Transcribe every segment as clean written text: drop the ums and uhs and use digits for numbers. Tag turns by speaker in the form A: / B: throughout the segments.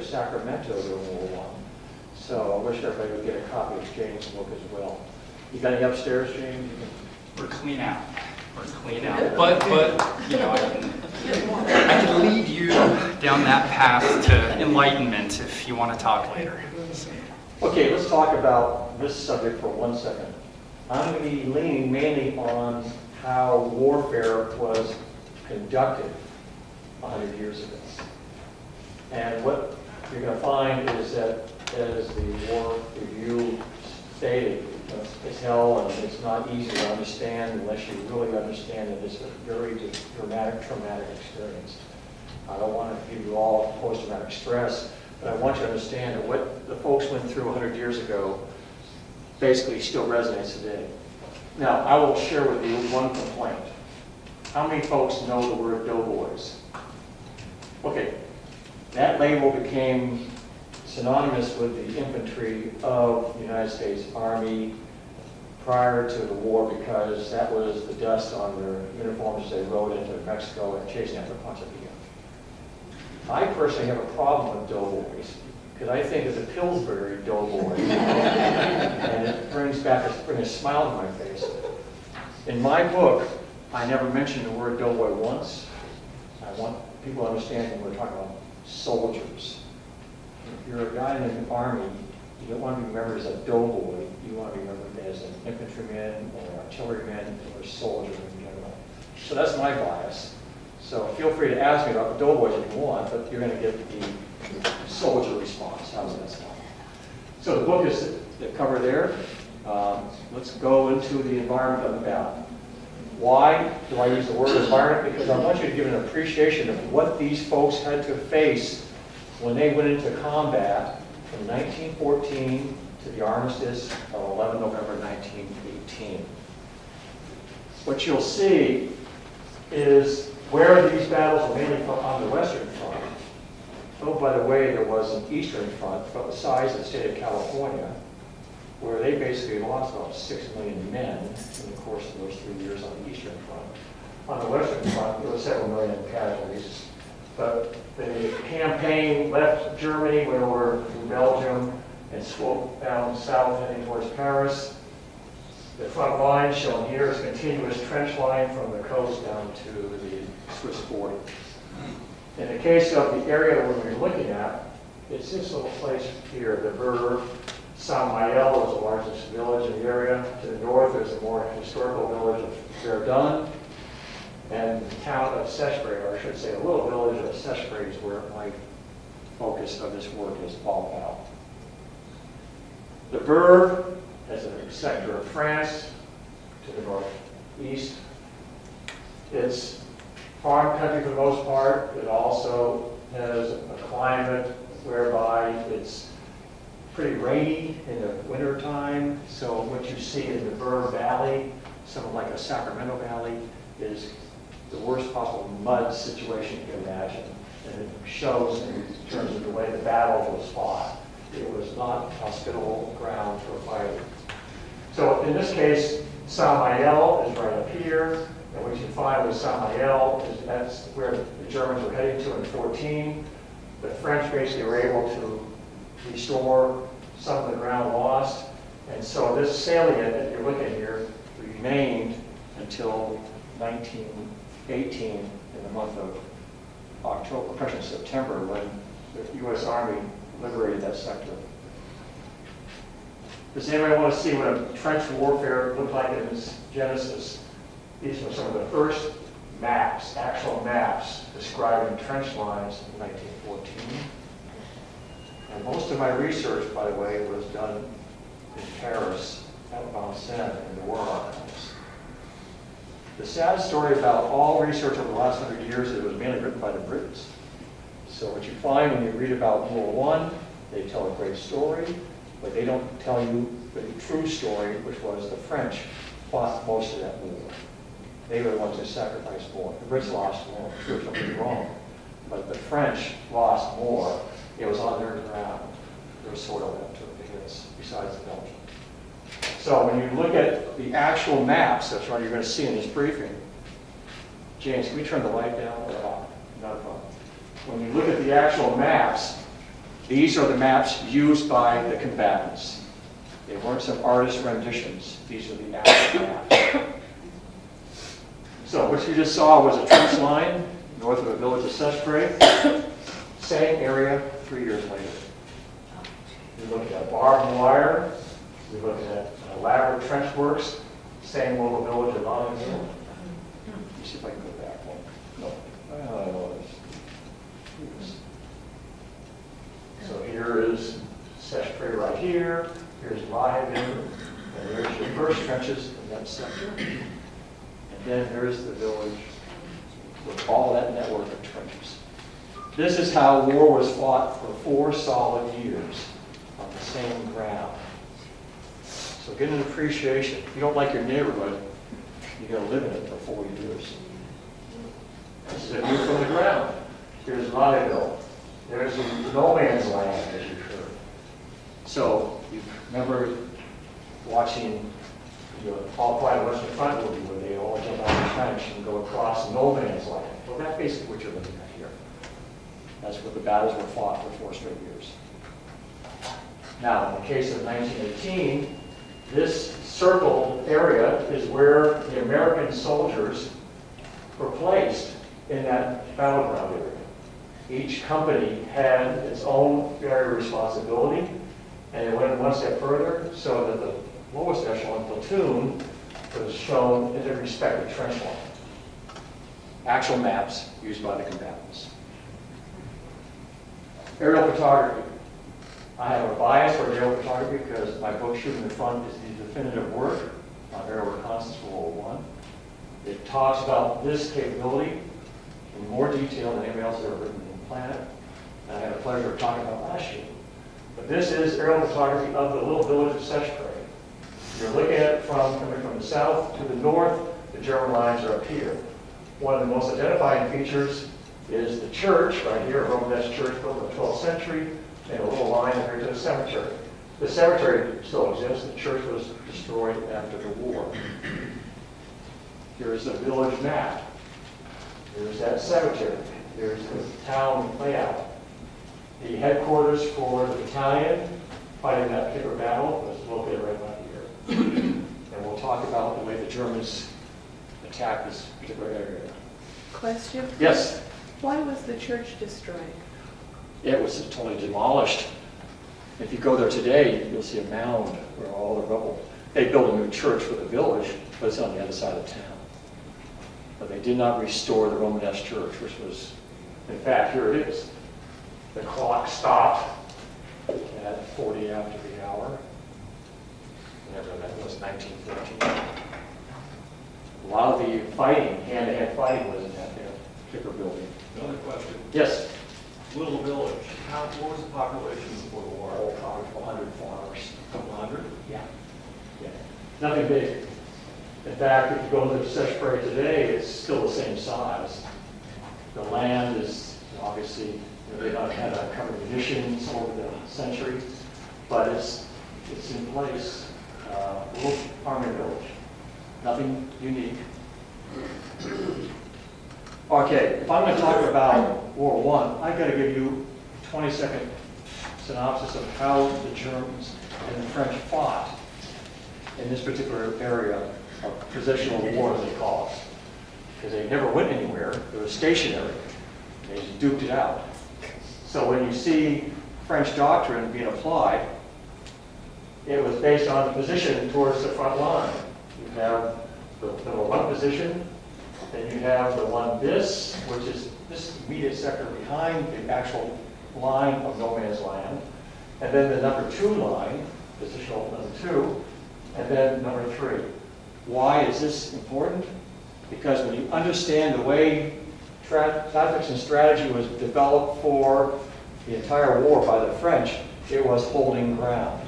A: Sacramento during World War I. So I wish everybody would get a copy of James' book as well. You got any upstairs, James?
B: We're clean out. We're clean out. But you know, I can lead you down that path to enlightenment if you want to talk later.
A: Okay, let's talk about this subject for 1 second. I'm going to be leaning mainly on how warfare was conducted 100 years ago. And what you're going to find is that, as the War Review stated, it's hell and it's not easy to understand unless you really understand that it's a very dramatic, traumatic experience. I don't want to give you all post-traumatic stress, but I want you to understand that what the folks went through 100 years ago basically still resonates today. Now, I will share with you one complaint. How many folks know the word doughboys? Okay. That label became synonymous with the infantry of the United States Army prior to the war because that was the dust on their uniforms as they rode into Mexico and chasing after Ponce Villa. I personally have a problem with doughboys because I think it's a Pillsbury doughboy and it brings a smile to my face. In my book, I never mentioned the word doughboy once. I want people to understand when we're talking about soldiers. If you're a guy in the Army, you don't want to be remembered as a doughboy. You want to be remembered as an infantryman or artilleryman or a soldier in general. So that's my bias. So feel free to ask me about the doughboys if you want, but you're going to get the soldier response. How's that sound? So the book is the cover there. Let's go into the environment of the battle. Why do I use the word environment? Because I want you to give an appreciation of what these folks had to face when they went into combat from 1914 to the armistice of 11 November 1918. What you'll see is where these battles were mainly on the Western Front. Oh, by the way, there was an Eastern Front about the size of the state of California, where they basically lost about 6 million men in the course of those 3 years on the Eastern Front. On the Western Front, there were several million casualties. But the campaign left Germany, went over to Belgium, and swooped down south heading towards Paris. The front line shown here is a continuous trench line from the coast down to the Swiss border. In the case of the area that we're looking at, it's this little place here, the Ver. Saint-Maël is the largest village in the area. To the north, there's a more historical village of Verdun, and the town of Seichprey, or I should say a little village of Seichprey, is where my focus of this work is all about. The Ver is a sector of France to the northeast. It's farm country for the most part. It also has a climate whereby it's pretty rainy in the winter time. So what you see in the Ver Valley, something like a Sacramento Valley, is the worst possible mud situation you can imagine. And it shows in terms of the way the battle was fought. it was not hospitable ground for fighting. So in this case, Samael is right up here, and what you find with Samael is that's where the Germans were heading to in 14. The French basically were able to restore some of the ground lost, and so this salient that you're looking at here remained until 1918 in the month of October, actually September, when the U.S. Army liberated that sector. Does anybody want to see what a trench warfare looked like in its genesis? These were some of the first maps, actual maps, describing trench lines in 1914. And most of my research, by the way, was done in Paris, at Vincennes, in the War Archives. The sad story about all research over the last 100 years is it was mainly written by the Brits. So what you find when you read about World War I, they tell a great story, but they don't tell you the true story, which was the French fought most of that war. They were the ones who sacrificed more. The Brits lost more, true, don't get me wrong. But the French lost more. It was on their ground. Their soil that took the hits, besides the Belgians. So when you look at the actual maps, that's what you're going to see in this briefing. James, can we turn the light down? Not a problem. When you look at the actual maps, these are the maps used by the combatants. They weren't some artist renditions. These are the actual maps. So what you just saw was a trench line north of the village of Seichprey. Same area 3 years later. You're looking at barbed wire. You're looking at elaborate trench works. Same little village of Albeit. Let me see if I can go back one. No. So here is Seichprey right here. Here's riveting. And there's your first trenches in that sector. And then here's the village with all that network of trenches. This is how war was fought for 4 solid years on the same ground. So get an appreciation. If you don't like your neighborhood, you're going to live in it for 4 years. This is a view from the ground. Here's Roneville. There's no man's land, as you've heard. So you remember watching the All Quiet on the Western Front movie where they all jump out of the trench and go across no man's land. Well, that's basically what you're looking at here. That's what the battles were fought for 4 straight years. Now, in the case of 1918, this circled area is where the American soldiers were placed in that battleground area. Each company had its own area of responsibility, and it went one step further so that the lowest echelon platoon was shown in their respective trench line. Actual maps used by the combatants. Aerial photography. I have a bias for aerial photography because my book, Shooting the Front, is the definitive work on aerial reconnaissance for World War I. It talks about this capability in more detail than anybody else has ever written on the planet. And I had the pleasure of talking about last year. But this is aerial photography of the little village of Seichprey. You're looking at it coming from the south to the north. The German lines are up here. One of the most identifying features is the church right here, a Romanesque church built in the 12th century, and a little line up here to the cemetery. The cemetery still exists. The church was destroyed after the war. Here's the village map. There's that cemetery. There's the town layout. The headquarters for the battalion fighting that particular battle was located right about here. And we'll talk about the way the Germans attacked this particular area.
C: Question?
A: Yes?
C: Why was the church destroyed?
A: It was totally demolished. If you go there today, you'll see a mound where all the rubble. They built a new church for the village, but it's on the other side of town. But they did not restore the Romanesque church, which was, in fact, here it is. The clock stopped at 40 after the hour. Whenever that was, 1914. A lot of the fighting, hand-to-hand fighting, was in that particular building.
D: Another question.
A: Yes?
D: Little village, what was the population before the war?
A: Oh, probably 100 farmers.
D: A couple hundred?
A: Yeah. Nothing big. In fact, if you go to Seichprey today, it's still the same size. The land is obviously They've had uncovered munitions over the century, but it's in place. Little army village, nothing unique. Okay, if I'm going to talk about World War I, I've got to give you a 20-second synopsis of how the Germans and the French fought in this particular area of positional war, as they call it. Because they never went anywhere, they were stationary. They just duked it out. So when you see French doctrine being applied, it was based on the position towards the front line. You have the number one position, then you have the one bis, which is this immediate sector behind the actual line of no man's land, and then the number two line, positional number two, and then number three. Why is this important? Because when you understand the way tactics and strategy was developed for the entire war by the French, it was holding ground.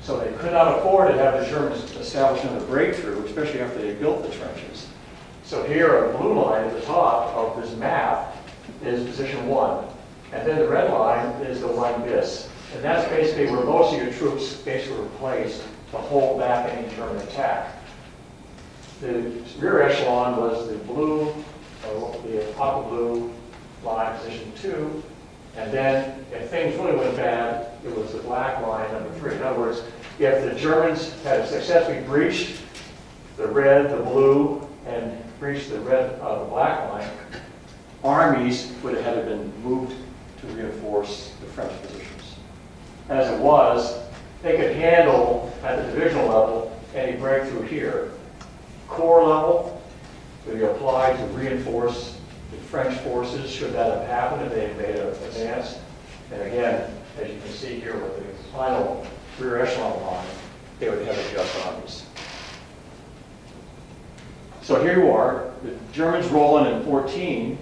A: So they could not afford to have the Germans establish another breakthrough, especially after they built the trenches. So here, a blue line at the top of this map is position one. And then the red line is the one bis. And that's basically where most of your troops basically were placed to hold back any German attack. The rear echelon was the blue, the aqua blue line, position two. And then if things really went bad, it was the black line, number three. In other words, if the Germans had successfully breached the red, the blue, and breached the red, the black line, armies would have had to been moved to reinforce the French positions. As it was, they could handle, at the divisional level, any breakthrough here. Corps level would be applied to reinforce the French forces, should that have happened if they had made an advance. And again, as you can see here with the final rear echelon line, they would have adjust armies. So here you are, the Germans roll in 14,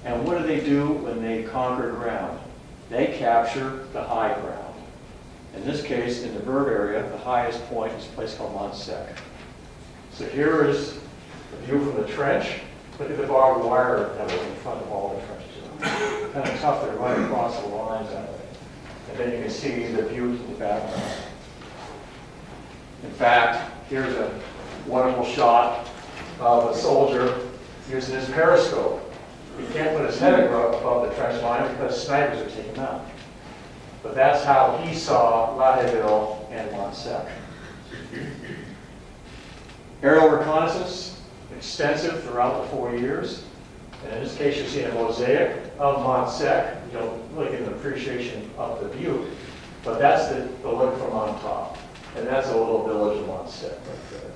A: and what do when they conquer ground? They capture the high ground. In this case, in the Verb area, the highest point is a place called Mont Sec. So here is the view from the trench. Look at the barbed wire that was in front of all the trenches. Kind of tough, they're right across the lines that way. And then you can see the views in the background. In fact, here's a wonderful shot of a soldier using his periscope. He can't put his head above the trench line because snipers are taking him out. But that's how he saw Lateville and Mont Sec. Aerial reconnaissance, extensive throughout the 4 years. And in this case, you see a mosaic of Mont Sec. You don't really get an appreciation of the view, but that's the look from on top. And that's a little village of Mont Sec right there.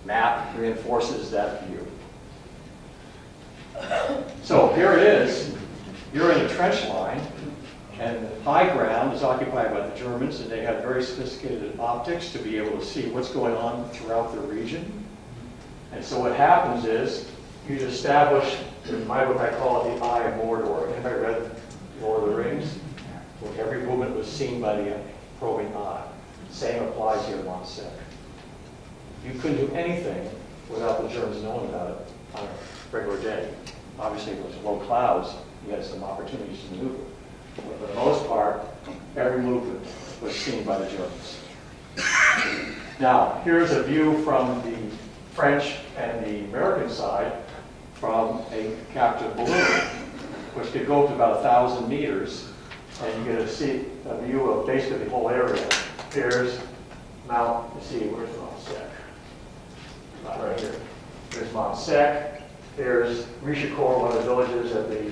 A: Map reinforces that view. So here it is. You're in the trench line, and the high ground is occupied by the Germans, and they have very sophisticated optics to be able to see what's going on throughout the region. And so what happens is you establish, in my book I call it the Eye of Mordor. Anybody read Lord of the Rings? Where every movement was seen by the probing eye. Same applies here in Mont Sec. You couldn't do anything without the Germans knowing about it on a regular day. Obviously, if it was low clouds, you had some opportunities to maneuver. But for the most part, every movement was seen by the Germans. Now, here's a view from the French and the American side from a captive balloon, which could go up to about 1,000 meters, and you get to see a view of basically the whole area. Here's Mount, you see, where's Mont Sec? Not right here. There's Mont Sec. There's Richecourt, one of the villages at the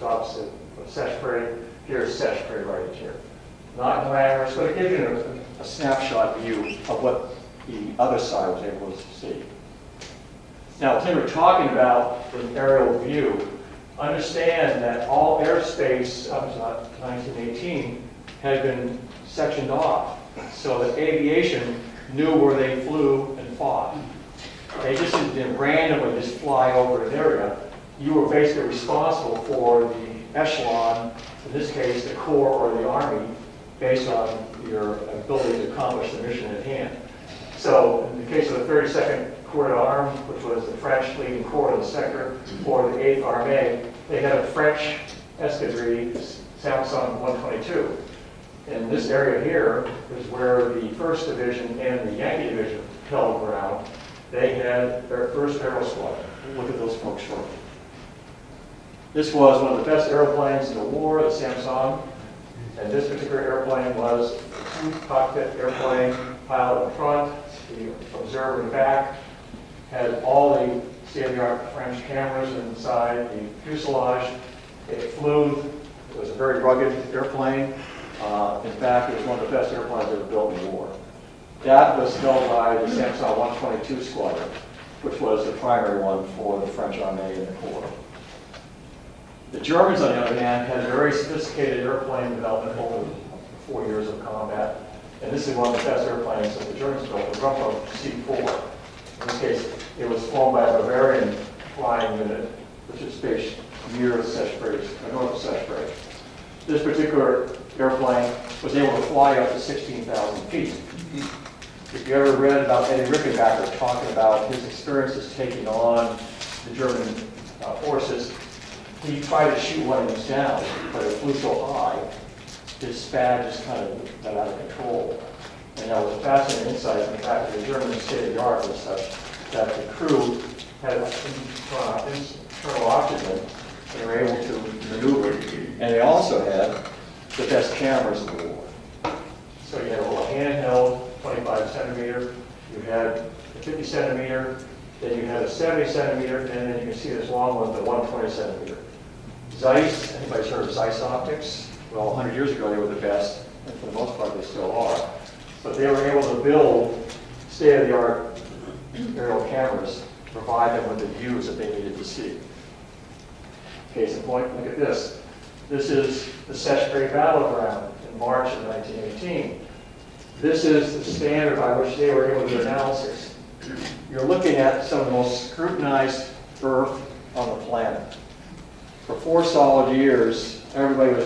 A: opposite of Seichprey. Here's Seichprey right here. Not glamorous, but it gives you a snapshot view of what the other side was able to see. Now, when we're talking about the aerial view, understand that all airspace up to 1918 had been sectioned off, so that aviation knew where they flew and fought. They just didn't randomly just fly over an area. You were basically responsible for the echelon, in this case the Corps or the Army, based on your ability to accomplish the mission at hand. So in the case of the 32nd Corps d'Armes, which was the French leading corps of the sector, or the 8th Armée, they had a French escadrille, Samson 122. And this area here is where the 1st Division and the Yankee Division held ground. They had their first aero squadron. We'll look at those folks shortly. This was one of the best airplanes in the war, the Samson. And this particular airplane was a two-cockpit airplane, pilot in front, the observer in the back, had all the state-of-the-art French cameras inside the fuselage. It flew. It was a very rugged airplane. In fact, it was one of the best airplanes ever built in the war. That was held by the Samson 122 squadron, which was the primary one for the French Army and the Corps. The Germans, on the other hand, had a very sophisticated airplane development over 4 years of combat. And this is one of the best airplanes that the Germans built, the Rumpo C4. In this case, it was flown by a Bavarian flying unit, which is based near Seichprey, north of Seichprey. This particular airplane was able to fly up to 16,000 feet. If you ever read about Eddie Rickenbacker talking about his experiences taking on the German forces, he tried to shoot one of these down, but it flew so high, his SPAD just kind of got out of control. And that was a fascinating insight in the fact that the German state-of-the-art was such that the crew had internal oxygen and were able to maneuver. And they also had the best cameras in the war. So you had a little handheld 25 centimeter, you had a 50 centimeter, then you had a 70 centimeter, and then you can see this long one, the 120 centimeter. Zeiss, anybody's heard of Zeiss optics? Well, 100 years ago they were the best, and for the most part they still are. But they were able to build state-of-the-art aerial cameras to provide them with the views that they needed to see. Case in point, look at this. This is the Seichprey battleground in March of 1918. This is the standard by which they were able to do analysis. You're looking at some of the most scrutinized earth on the planet. For 4 solid years, everybody was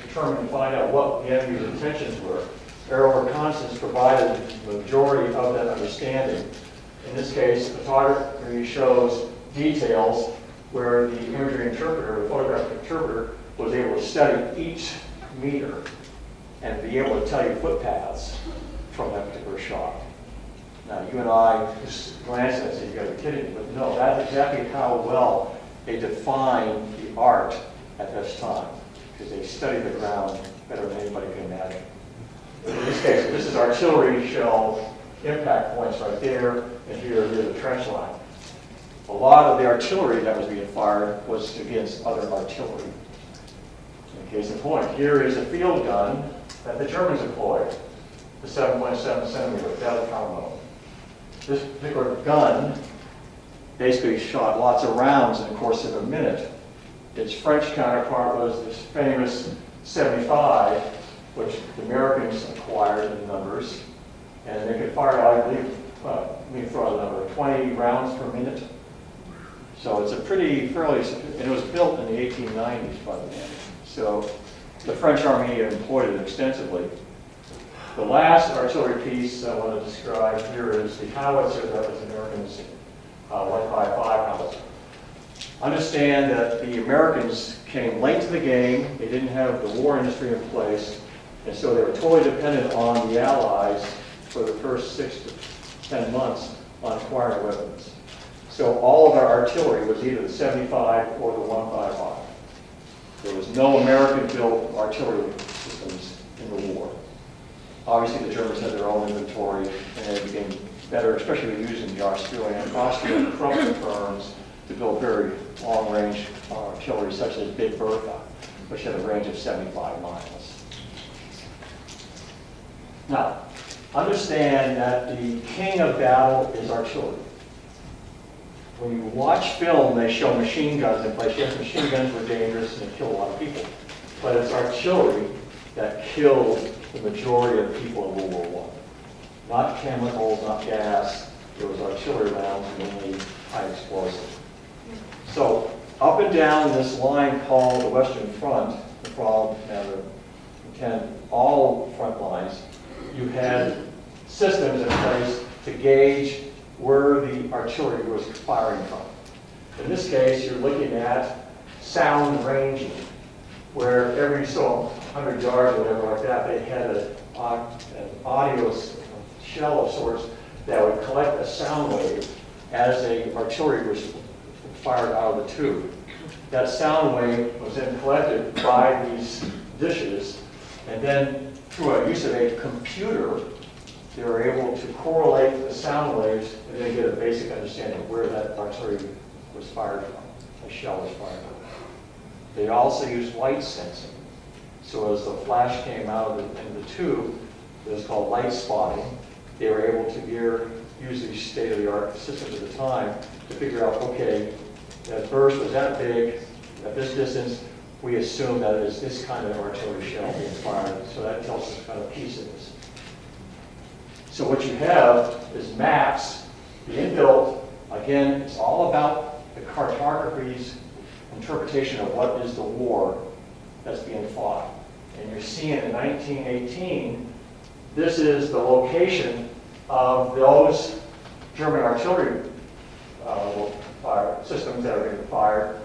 A: determined to find out what the enemy's intentions were. Aerial reconnaissance provided the majority of that understanding. In this case, photography shows details where the imagery interpreter, the photographic interpreter, was able to study each meter and be able to tell you footpaths from that particular shot. Now, you and I just glance at it and say, you got to be kidding me, but no, that's exactly how well they defined the art at this time, because they studied the ground better than anybody can imagine. But in this case, this is artillery shell impact points right there, and here the trench line. A lot of the artillery that was being fired was against other artillery. In case in point, here is a field gun that the Germans employed, the 7.7 centimeter battle combo. This particular gun basically shot lots of rounds in the course of a minute. Its French counterpart was this famous 75, which the Americans acquired in numbers, and they could fire, I believe, let me throw out a number, 20 rounds per minute. So it's a fairly, and it was built in the 1890s by the way. So the French Army employed it extensively. The last artillery piece I want to describe here is the howitzer that was Americans' 155 howitzer. Understand that the Americans came late to the game. They didn't have the war industry in place, and so they were totally dependent on the Allies for the first 6 to 10 months on acquiring weapons. So all of our artillery was either the 75 or the 155. There was no American-built artillery systems in the war. Obviously, the Germans had their own inventory, and they became better, especially using the Austrian Krupp firms to build very long-range artillery, such as Big Bertha, which had a range of 75 miles. Now, understand that the king of battle is artillery. When you watch film, they show machine guns in place. Yes, machine guns were dangerous and they killed a lot of people. But it's artillery that killed the majority of people in World War I. Not chemicals, not gas. It was artillery rounds, mainly high explosive. So up and down this line called the Western Front, from all front lines, you had systems in place to gauge where the artillery was firing from. In this case, you're looking at sound ranging, where every 100 yards or whatever like that, they had an audio shell of sorts that would collect a sound wave as the artillery was fired out of the tube. That sound wave was then collected by these dishes, and then through a use of a computer, they were able to correlate the sound waves and then get a basic understanding of where that artillery was fired from, a shell was fired from. They also used light sensing. So as the flash came out of the tube, it was called light spotting. They were able to use these state-of-the-art systems at the time to figure out, okay, that burst was that big, at this distance, we assume that it is this kind of artillery shell being fired. So that tells us kind of piece of this. So what you have is maps being built. Again, it's all about the cartography's interpretation of what is the war that's being fought. And you're seeing in 1918, this is the location of those German artillery fire systems that are being fired.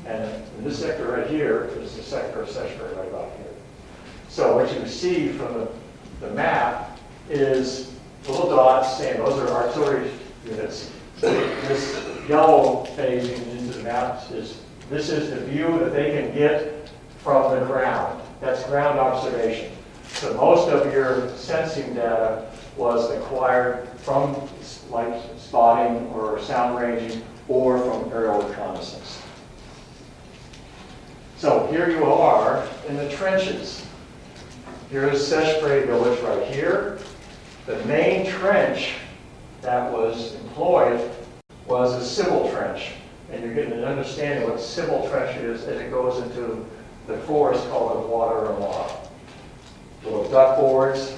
A: And in this sector right here is the sector of Seichprey right about here. So what you see from the map is little dots saying those are artillery units. This yellow phasing into the map is, this is the view that they can get from the ground. That's ground observation. So most of your sensing data was acquired from light spotting or sound ranging or from aerial reconnaissance. So here you are in the trenches. Here's Seichprey village right here. The main trench that was employed was a civil trench. And you're getting an understanding of what civil trench is as it goes into the forest called the water and law. Little duck boards.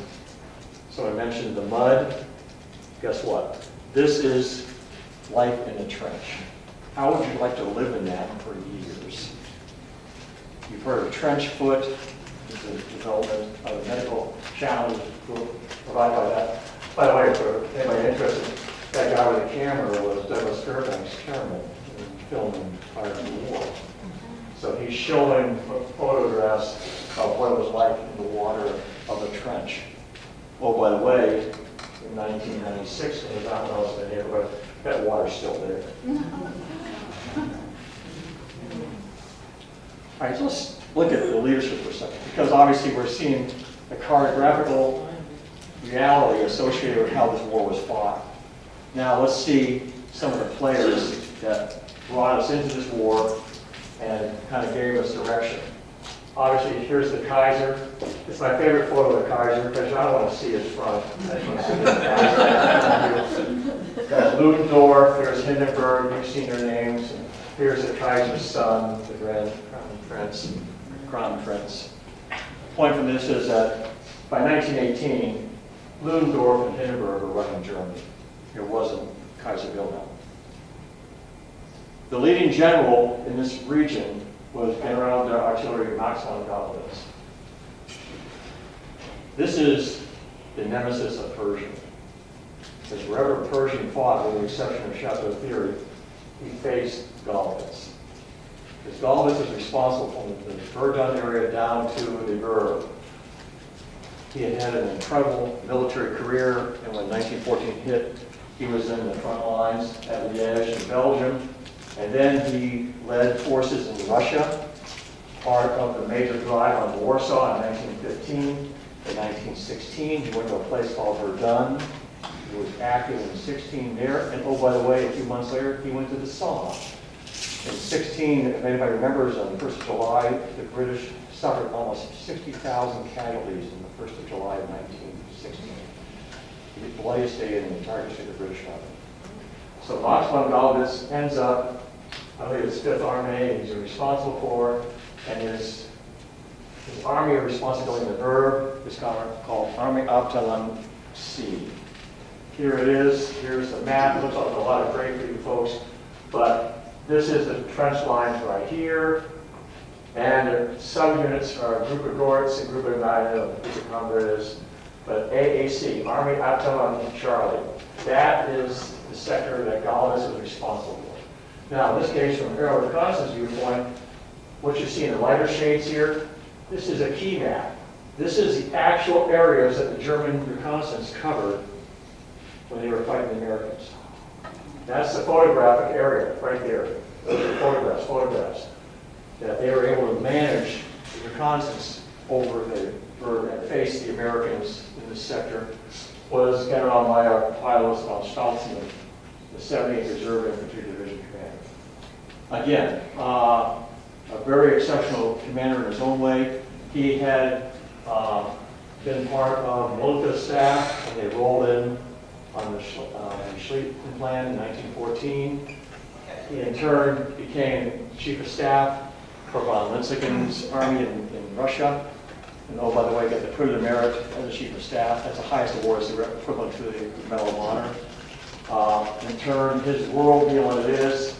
A: So I mentioned the mud. Guess what? This is life in a trench. How would you like to live in that for years? You've heard of trench foot, the development of a medical challenge provided by that. By the way, for anybody interested, that guy with the camera was Douglas Fairbank's chairman in filming prior to the war. So he's showing photographs of what it was like in the water of a trench. Oh, by the way, in 1996, when he was out when I was in the neighborhood, that water's still there. All right, so let's look at the leadership for a second, because obviously we're seeing the cartographical reality associated with how this war was fought. Now let's see some of the players that brought us into this war and kind of gave us direction. Obviously, here's the Kaiser. It's my favorite photo of the Kaiser because I don't want to see his front. I just want to see the Kaiser. There's Ludendorff, there's Hindenburg, you've seen their names. And here's the Kaiser's son, the Crown Prince. The point from this is that by 1918, Ludendorff and Hindenburg were running Germany. It wasn't Kaiser Wilhelm. The leading general in this region was General der Artillerie Max von Gallowitz. This is the nemesis of Pershing. Because wherever Pershing fought, with the exception of Chateau Thierry, he faced Gallowitz. Because Gallowitz was responsible from the Verdun area down to the Ruhr. He had had an incredible military career, and when 1914 hit, he was in the front lines at Liège in Belgium. And then he led forces in Russia, part of the major drive on Warsaw in 1915. In 1916, he went to a place called Verdun. He was active in 16 there. And oh, by the way, a few months later, he went to the Somme. In 16, if anybody remembers, on the 1st of July, the British suffered almost 60,000 casualties on the 1st of July of 1916. The bloodiest day in the entire history of the British Army. So Max von Gallowitz ends up, I believe it's 5th Army, he's responsible for, and his army of responsibility in the Ruhr is called Army Abteilung C. Here it is, here's the map. It looks like a lot of gray for you folks, but this is the trench lines right here, and the subunits are Gruppe Gortz and Gruppe United, Gruppe Congress, But AAC, Army Atoll Charlie, that is the sector that Galvez was responsible for. Now, in this case, from aerial reconnaissance viewpoint, what you see in the lighter shades here, this is a key map. This is the actual areas that the German reconnaissance covered when they were fighting the Americans. That's the photographic area right there. Those are photographs that they were able to manage the reconnaissance over and face the Americans in this sector. Was Generalmajor Pilos von Stalzmann, the 78th Reserve Infantry Division commander. Again, a very exceptional commander in his own way. He had been part of Molotka's staff when they rolled in on the Schlieffen plan in 1914. He in turn became chief of staff for von Lincken's army in Russia. And oh, by the way, got the Croix de Merit as a chief of staff. That's the highest award, it's equivalent to the Medal of Honor. In turn, his worldview on it is,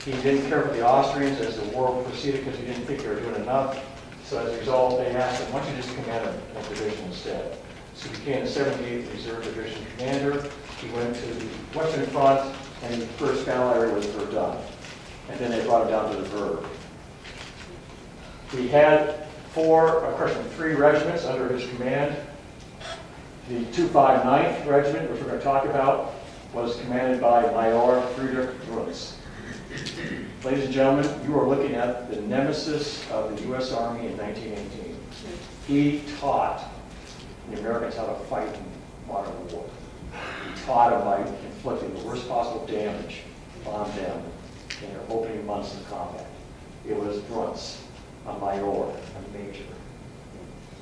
A: he didn't care for the Austrians as the war proceeded because he didn't think they were doing enough. So as a result, they asked him, why don't you just command a division instead? So he became the 78th Reserve Division commander. He went to the Western Front, and the first battle area was Verdun. And then they brought him down to the Verb. He had three regiments under his command. The 259th Regiment, which we're going to talk about, was commanded by Major Friedrich Grunz. Ladies and gentlemen, you are looking at the nemesis of the U.S. Army in 1918. He taught the Americans how to fight in modern war. He taught them by inflicting the worst possible damage on them in their opening months of combat. It was Grunz, a major, a major.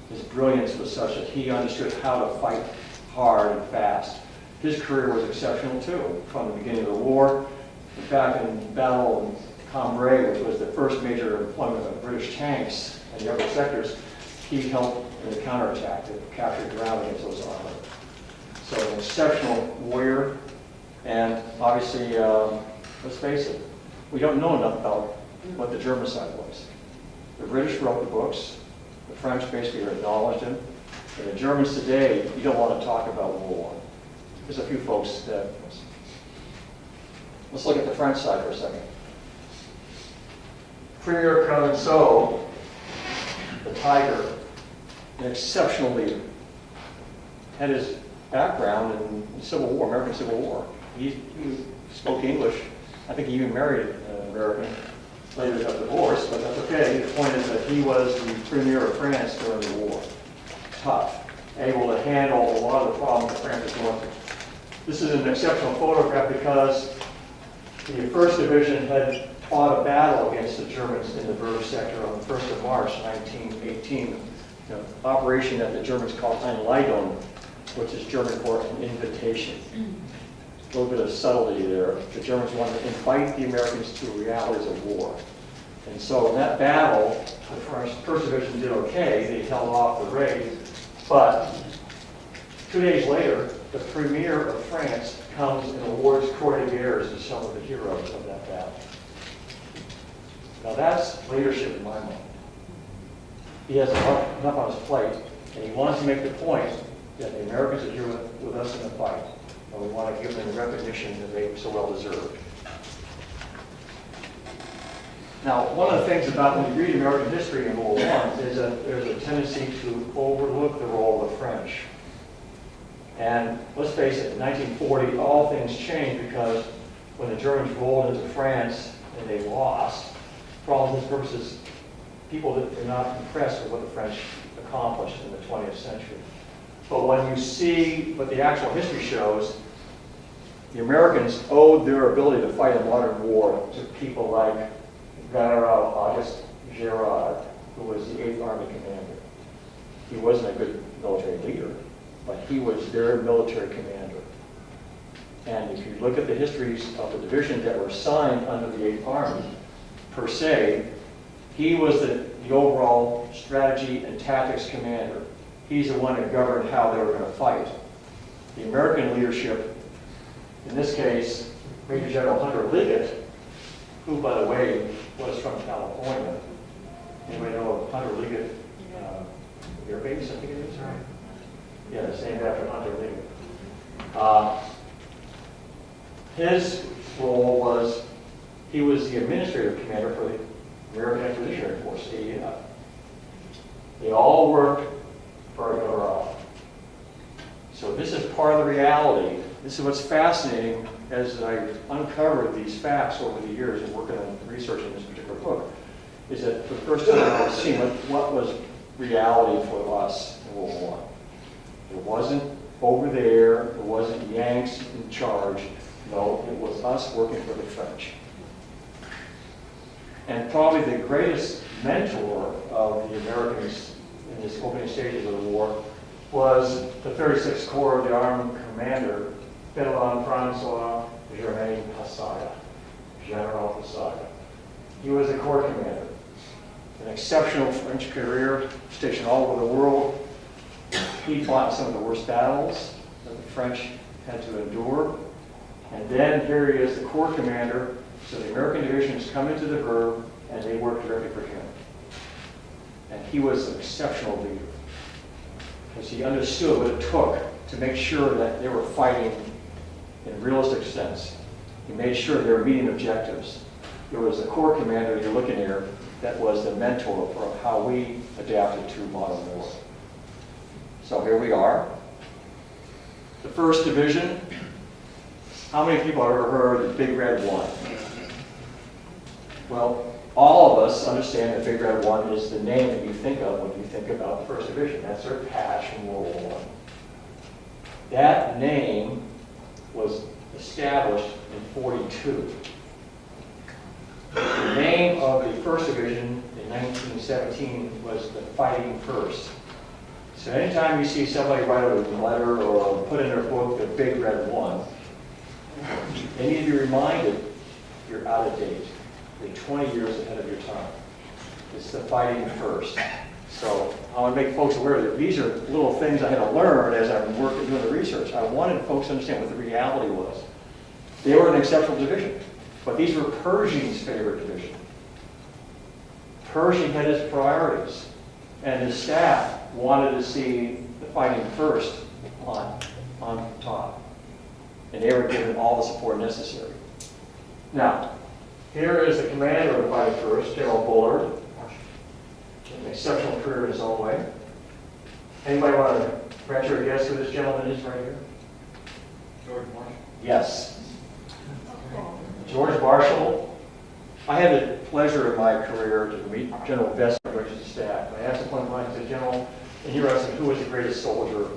A: His brilliance was such that he understood how to fight hard and fast. His career was exceptional too, from the beginning of the war. In fact, in Battle of Cambrai, which was the first major deployment of British tanks in the upper sectors, he helped in the counterattack to capture ground against those armor. So an exceptional warrior, and obviously, let's face it, we don't know enough about what the German side was. The British wrote the books, the French basically acknowledged him, and the Germans today, you don't want to talk about World War I. There's a few folks that... Let's look at the French side for a second. Premier Clemenceau, the Tiger, an exceptional leader, had his background in the Civil War, American Civil War. He spoke English. I think he even married an American. Later got divorced, but that's okay. The point is that he was the premier of France during the war. Tough, able to handle a lot of the problems that France was going through. This is an exceptional photograph because the 1st Division had fought a battle against the Germans in the Verb sector on the 1st of March, 1918. An operation that the Germans called Einleitung, which is German for an invitation. A little bit of subtlety there. The Germans wanted to invite the Americans to the realities of war. And so in that battle, the First Division did okay. They held off the raid. But 2 days later, the Premier of France comes and awards Croix de Guerre to some of the heroes of that battle. Now that's leadership in my mind. He has enough on his plate, and he wants to make the point that the Americans are here with us in the fight, and we want to give them the recognition that they so well deserve. Now, one of the things about when you read American history in World War I is that there's a tendency to overlook the role of the French. And let's face it, in 1940, all things changed because when the Germans rolled into France and they lost, for all intents and purposes, people were not impressed with what the French accomplished in the 20th century. But when you see what the actual history shows, the Americans owed their ability to fight a modern war to people like General Auguste Gérard, who was the 8th Army commander. He wasn't a good military leader, but he was their military commander. And if you look at the histories of the divisions that were assigned under the 8th Army, per se, he was the overall strategy and tactics commander. He's the one that governed how they were going to fight. The American leadership, in this case, Major General Hunter Liggett, who, by the way, was from California. Anybody know of Hunter Liggett Airspace, I think it is, right? Yeah, it's named after Hunter Lee. His role was, he was the administrative commander for the American Expeditionary Force, AEF. They all worked for our So this is part of the reality. This is what's fascinating as I uncovered these facts over the years and working on researching this particular book, is that for the first time I was seeing what was reality for us in World War I. It wasn't over there, it wasn't Yanks in charge. No, it was us working for the French. And probably the greatest mentor of the Americans in this opening stages of the war was the 36th Corps, the Armed Commander, Fénelon François Germain Passada, General Passada. He was the Corps commander. An exceptional French career, stationed all over the world. He fought in some of the worst battles that the French had to endure. And then here he is, the Corps commander. So the American divisions come into the Verb and they work directly for him. And he was an exceptional leader because he understood what it took to make sure that they were fighting in a realistic sense. He made sure they were meeting objectives. There was a Corps commander you're looking here that was the mentor for how we adapted to modern war. So here we are. The 1st Division. How many people have ever heard of Big Red 1? Well, all of us understand that Big Red 1 is the name that you think of when you think about the 1st Division. That's their patch in World War I. That name was established in 42. The name of the 1st Division in 1917 was the Fighting First. So anytime you see somebody write a letter or put in their book the Big Red 1, they need to be reminded you're out of date. You're 20 years ahead of your time. It's the Fighting First. So I want to make folks aware that these are little things I had to learn as I'm working doing the research. I wanted folks to understand what the reality was. They were an exceptional division, but these were Pershing's favorite division. Pershing had his priorities, and his staff wanted to see the Fighting First on top. And they were given all the support necessary. Now, here is the commander of the Fighting First, General Bullard. An exceptional career in his own way. Anybody want to venture a guess who this gentleman is right here?
D: George Marshall.
A: Yes. George Marshall. I had the pleasure in my career to meet General Best, director of the staff. And I asked him one time, I said, General, and you were asking who was the greatest soldier,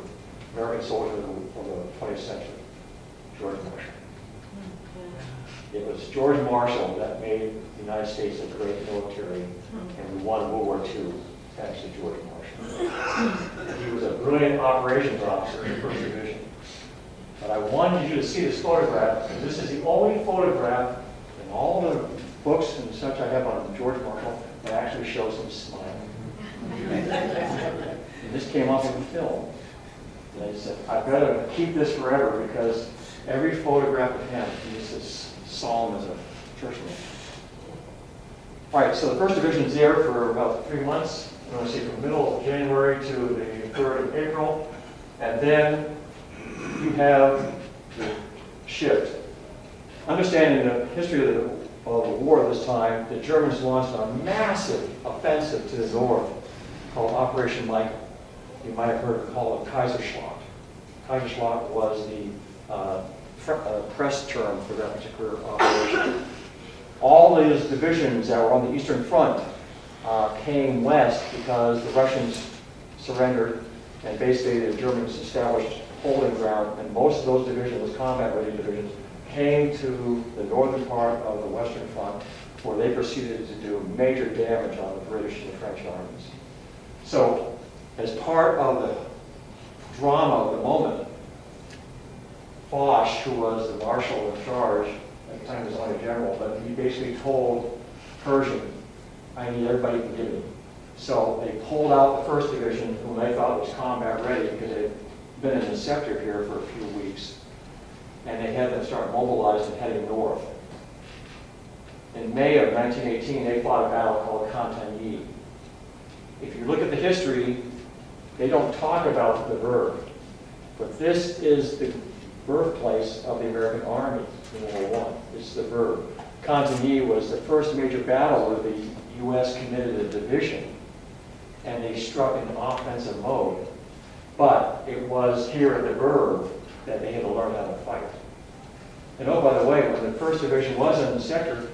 A: American soldier of the 20th century? George Marshall. It was George Marshall that made the United States a great military, and we won World War II, thanks to George Marshall. He was a brilliant operations officer in the 1st Division. But I wanted you to see this photograph, because this is the only photograph in all the books and such I have on George Marshall that actually shows him smiling. And this came off of the film. And I said, I better keep this forever, because every photograph of him, he's as solemn as a churchman. All right, so the 1st Division is there for about 3 months. You want to see from middle of January to the 3rd of April. And then you have the shift. Understanding the history of the war this time, the Germans launched a massive offensive to the north called Operation Michael. You might have heard it called Kaiserschlacht. Kaiserschlacht was the press term for that particular operation. All these divisions that were on the Eastern Front came west because the Russians surrendered, and basically the Germans established holding ground, and most of those divisions, those combat-ready divisions, came to the northern part of the Western Front, where they proceeded to do major damage on the British and the French armies. So, as part of the drama of the moment, Foch, who was the marshal in charge, at the time he was only a general, but he basically told Pershing, I need everybody to give me. So they pulled out the 1st Division, whom they thought was combat ready because they'd been in the sector here for a few weeks, and they had them start mobilizing and heading north. In May of 1918, they fought a battle called Cantigny. If you look at the history, they don't talk about the Verb. But this is the birthplace of the American Army in World War I. It's the verb. Cantigny was the first major battle where the U.S. committed a division, and they struck in offensive mode. But it was here at the verb that they had to learn how to fight. And oh, by the way, when the first division was in the sector,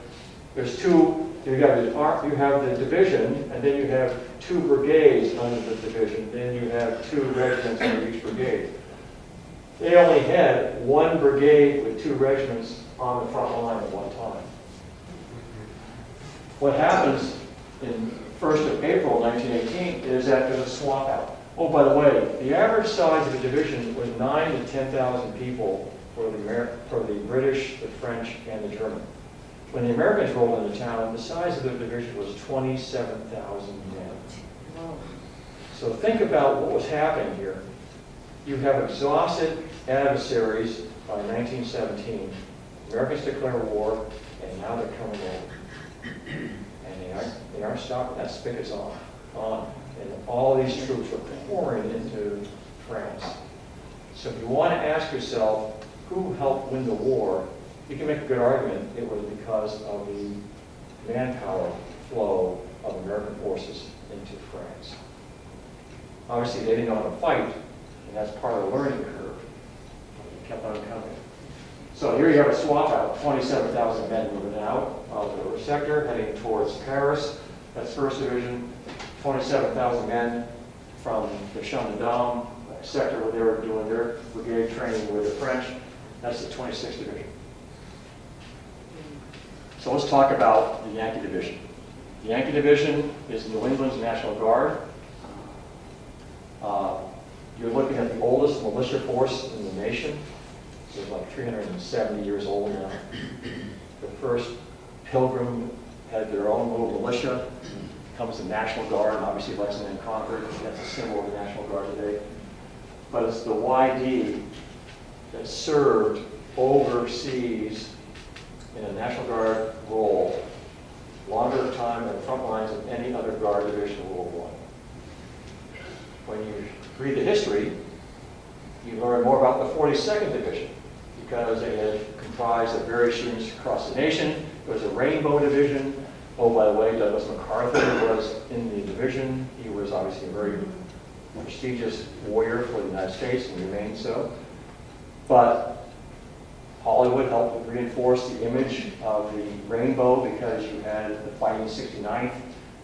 A: there's two. You have the division, and then you have two brigades under the division. Then you have two regiments under each brigade. They only had one brigade with two regiments on the front line at one time. What happens in 1st of April 1918 is that there's a swap out. Oh, by the way, the average size of the division was 9,000 to 10,000 people for the British, the French, and the German. When the Americans rolled into town, the size of the division was 27,000 men. So think about what was happening here. You have exhausted adversaries by 1917. Americans declare war, and now they're coming over. And they aren't stopping. That spigot's on. And all these troops are pouring into France. So if you want to ask yourself who helped win the war, you can make a good argument it was because of the manpower flow of American forces into France. Obviously, they didn't know how to fight, and that's part of the learning curve. It kept on coming. So here you have a swap out, 27,000 men moving out of the sector, heading towards Paris. That's 1st Division, 27,000 men from the Champ de Dame sector where they were doing their brigade training with the French. That's the 26th Division. So let's talk about the Yankee Division. The Yankee Division is New England's National Guard. You're looking at the oldest militia force in the nation. It's like 370 years old now. The first Pilgrim had their own little militia. Comes the National Guard, and obviously Lexington and Concord. That's a symbol of the National Guard today. But it's the YD that served overseas in a National Guard role longer time on the front lines of any other Guard division in World War I. When you read the history, you learn more about the 42nd Division because it had comprised of various units across the nation. It was a Rainbow Division. Oh, by the way, Douglas MacArthur was in the division. He was obviously a very prestigious warrior for the United States and remained so. But Hollywood helped reinforce the image of the Rainbow because you had the Fighting 69th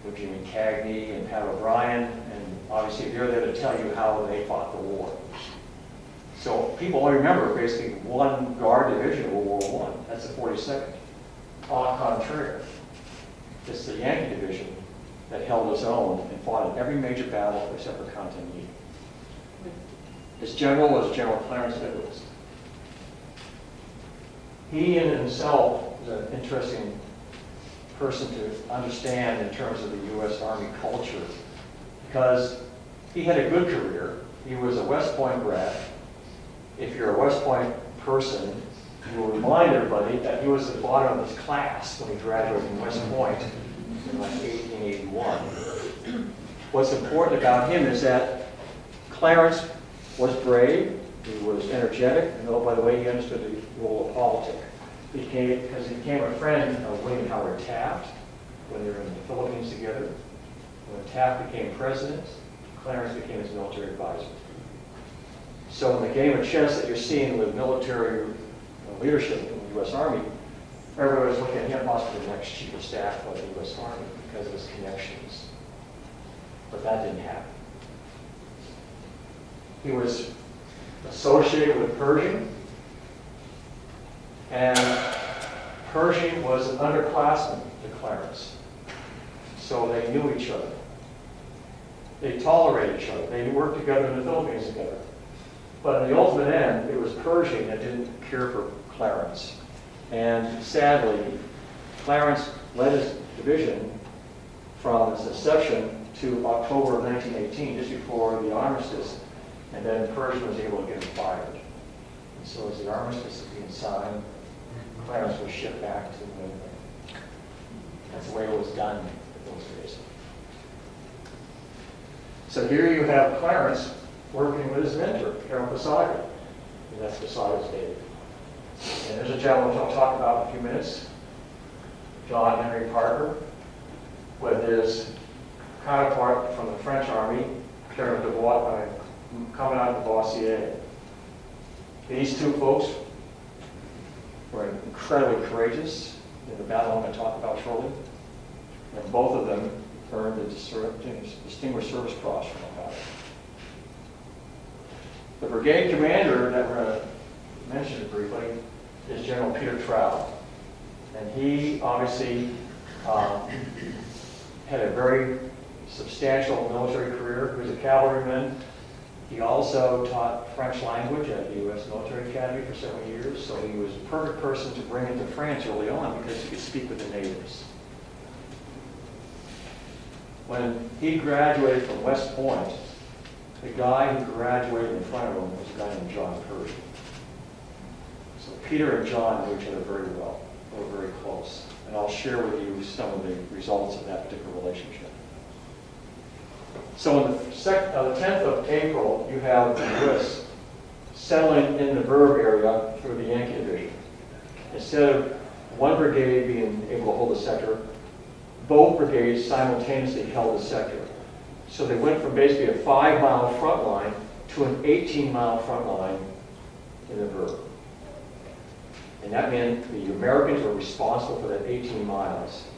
A: with Jimmy Cagney and Pat O'Brien, and obviously they're there to tell you how they fought the war. So people only remember basically one Guard division in World War I. That's the 42nd. Au contraire, it's the Yankee Division that held its own and fought in every major battle except for Cantigny. Its general was General Clarence Finnegan. He in himself is an interesting person to understand in terms of the U.S. Army culture because he had a good career. He was a West Point grad. If you're a West Point person, you will remind everybody that he was at the bottom of his class when he graduated from West Point in like 1881. What's important about him is that Clarence was brave, he was energetic, and oh, by the way, he understood the role of politics. Because he became a friend of William Howard Taft when they were in the Philippines together. When Taft became president, Clarence became his military advisor. So in the game of chess that you're seeing with military leadership in the U.S. Army, everybody was looking at him possibly the next chief of staff of the U.S. Army because of his connections. But that didn't happen. He was associated with Pershing, and Pershing was an underclassman to Clarence. So they knew each other. They tolerated each other. They worked together in the Philippines together. But in the ultimate end, it was Pershing that didn't care for Clarence. And sadly, Clarence led his division from its inception to October of 1918, just before the armistice, and then Pershing was able to get him fired. And so as the armistice was being signed, Clarence was shipped back to New England. That's the way it was done in those days. So here you have Clarence working with his mentor, Terrence Finnegan, and that's Posada's Dave. And there's a gentleman I'll talk about in a few minutes, John Henry Parker, with his counterpart from the French Army, Pierre de Bois, coming out of Boissier. These two folks were incredibly courageous in the battle I'm going to talk about shortly, and both of them earned the Distinguished Service Cross from the battle. The brigade commander that we're going to mention briefly is General Peter Trout, and he obviously had a very substantial military career. He was a cavalryman. He also taught French language at the U.S. Military Academy for several years, so he was a perfect person to bring into France early on because he could speak with the natives. When he graduated from West Point, the guy who graduated in front of him was a guy named John Curry. So Peter and John knew each other very well. They were very close. And I'll share with you some of the results of that particular relationship. So on the 10th of April, you have the U.S. settling in the Verb area through the Yankee Division. Instead of one brigade being able to hold the sector, both brigades simultaneously held the sector. So they went from basically a 5-mile front line to an 18-mile front line in the Verb. And that meant the Americans were responsible for that 18 miles.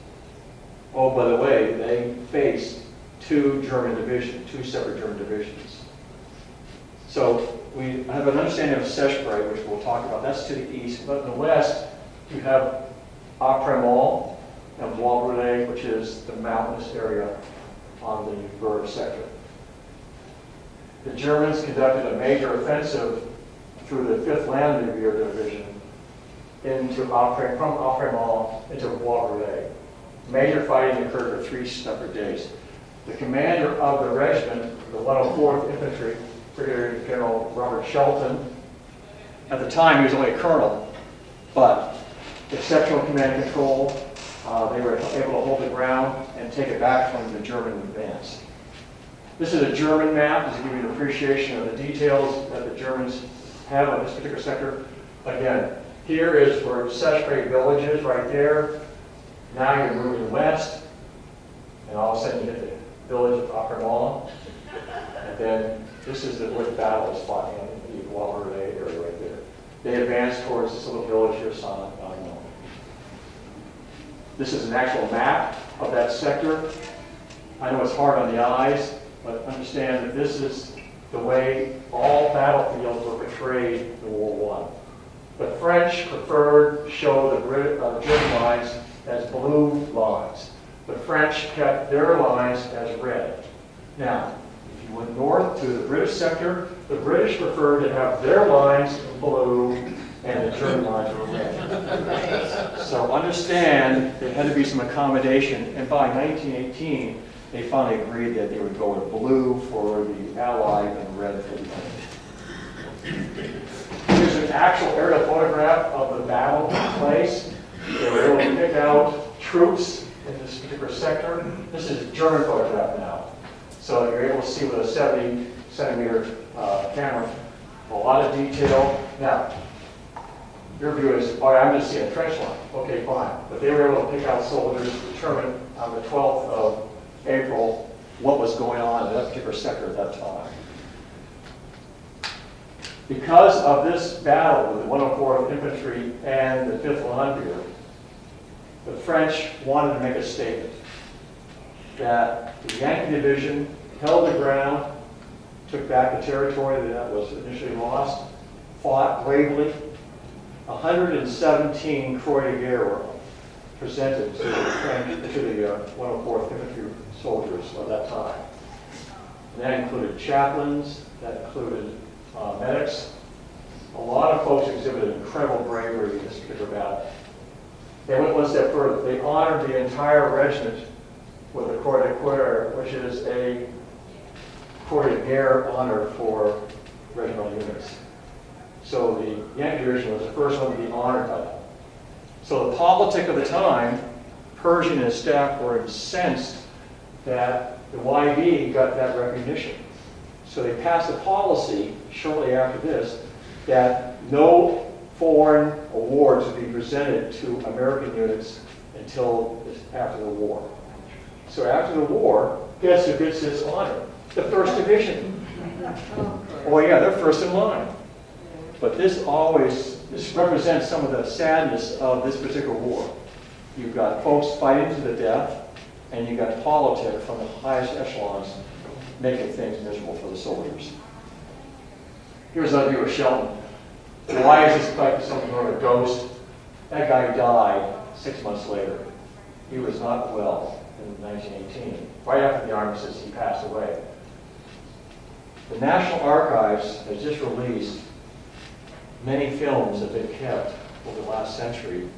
A: Oh, by the way, they faced two separate German divisions. So we have an understanding of Seichprey, which we'll talk about. That's to the east. But in the west, you have Apremont and Bois, which is the mountainous area on the Verb sector. The Germans conducted a major offensive through the 5th Land Division from Apremont into Bois. Major fighting occurred for 3 separate days. The commander of the regiment, the 104th Infantry, Brigadier General Robert Shelton, at the time he was only a colonel, but exceptional command and control. They were able to hold the ground and take it back from the German advance. This is a German map to give you an appreciation of the details that the Germans have on this particular sector. Again, here is where Seichprey village is, right there. Now you're moving west, and all of a sudden you hit the village of Apremont, and then this is where the battle is fought in the Bois area right there. They advanced towards this little village here, San. This is an actual map of that sector. I know it's hard on the eyes, but understand that this is the way all battlefields were portrayed in World War I. The French preferred to show the German lines as blue lines. The French kept their lines as red. Now, if you went north to the British sector, the British preferred to have their lines in blue and the German lines were red. So understand there had to be some accommodation, and by 1918, they finally agreed that they would go with blue for the Allied and red for the enemy. Here's an actual aerial photograph of the battle place. They were able to pick out troops in this particular sector. This is a German photograph now. So you're able to see with a 70-centimeter camera a lot of detail. Now, your view is, all right, I'm just seeing a trench line. Okay, fine. But they were able to pick out soldiers, determine on the 12th of April what was going on in that particular sector at that time. Because of this battle with the 104th Infantry and the 5th Landwehr, the French wanted to make a statement that the Yankee Division held the ground, took back the territory that was initially lost, fought bravely. 117 Croix de Guerre were presented to the 104th Infantry soldiers of that time. And that included chaplains, that included medics. A lot of folks exhibited incredible bravery in this particular battle. They went one step further. They honored the entire regiment with a Croix de Guerre, which is a Croix de Guerre honor for regimental units. So the Yankee Division was the first one to be honored by that. So the politic of the time, Pershing and his staff were incensed that the YB got that recognition. So So they passed a policy shortly after this that no foreign awards would be presented to American units until after the war. So after the war, guess who gets this honor? The 1st Division. Oh yeah, they're first in line. But this represents some of the sadness of this particular war. You've got folks fighting to the death, and you've got politics from the highest echelons making things miserable for the soldiers. Here's another view of Shelton. Why is this like something of a ghost? That guy died 6 months later. He was not well in 1918. Right after the armistice, he passed away. The National Archives has just released many films that have been kept over the last century.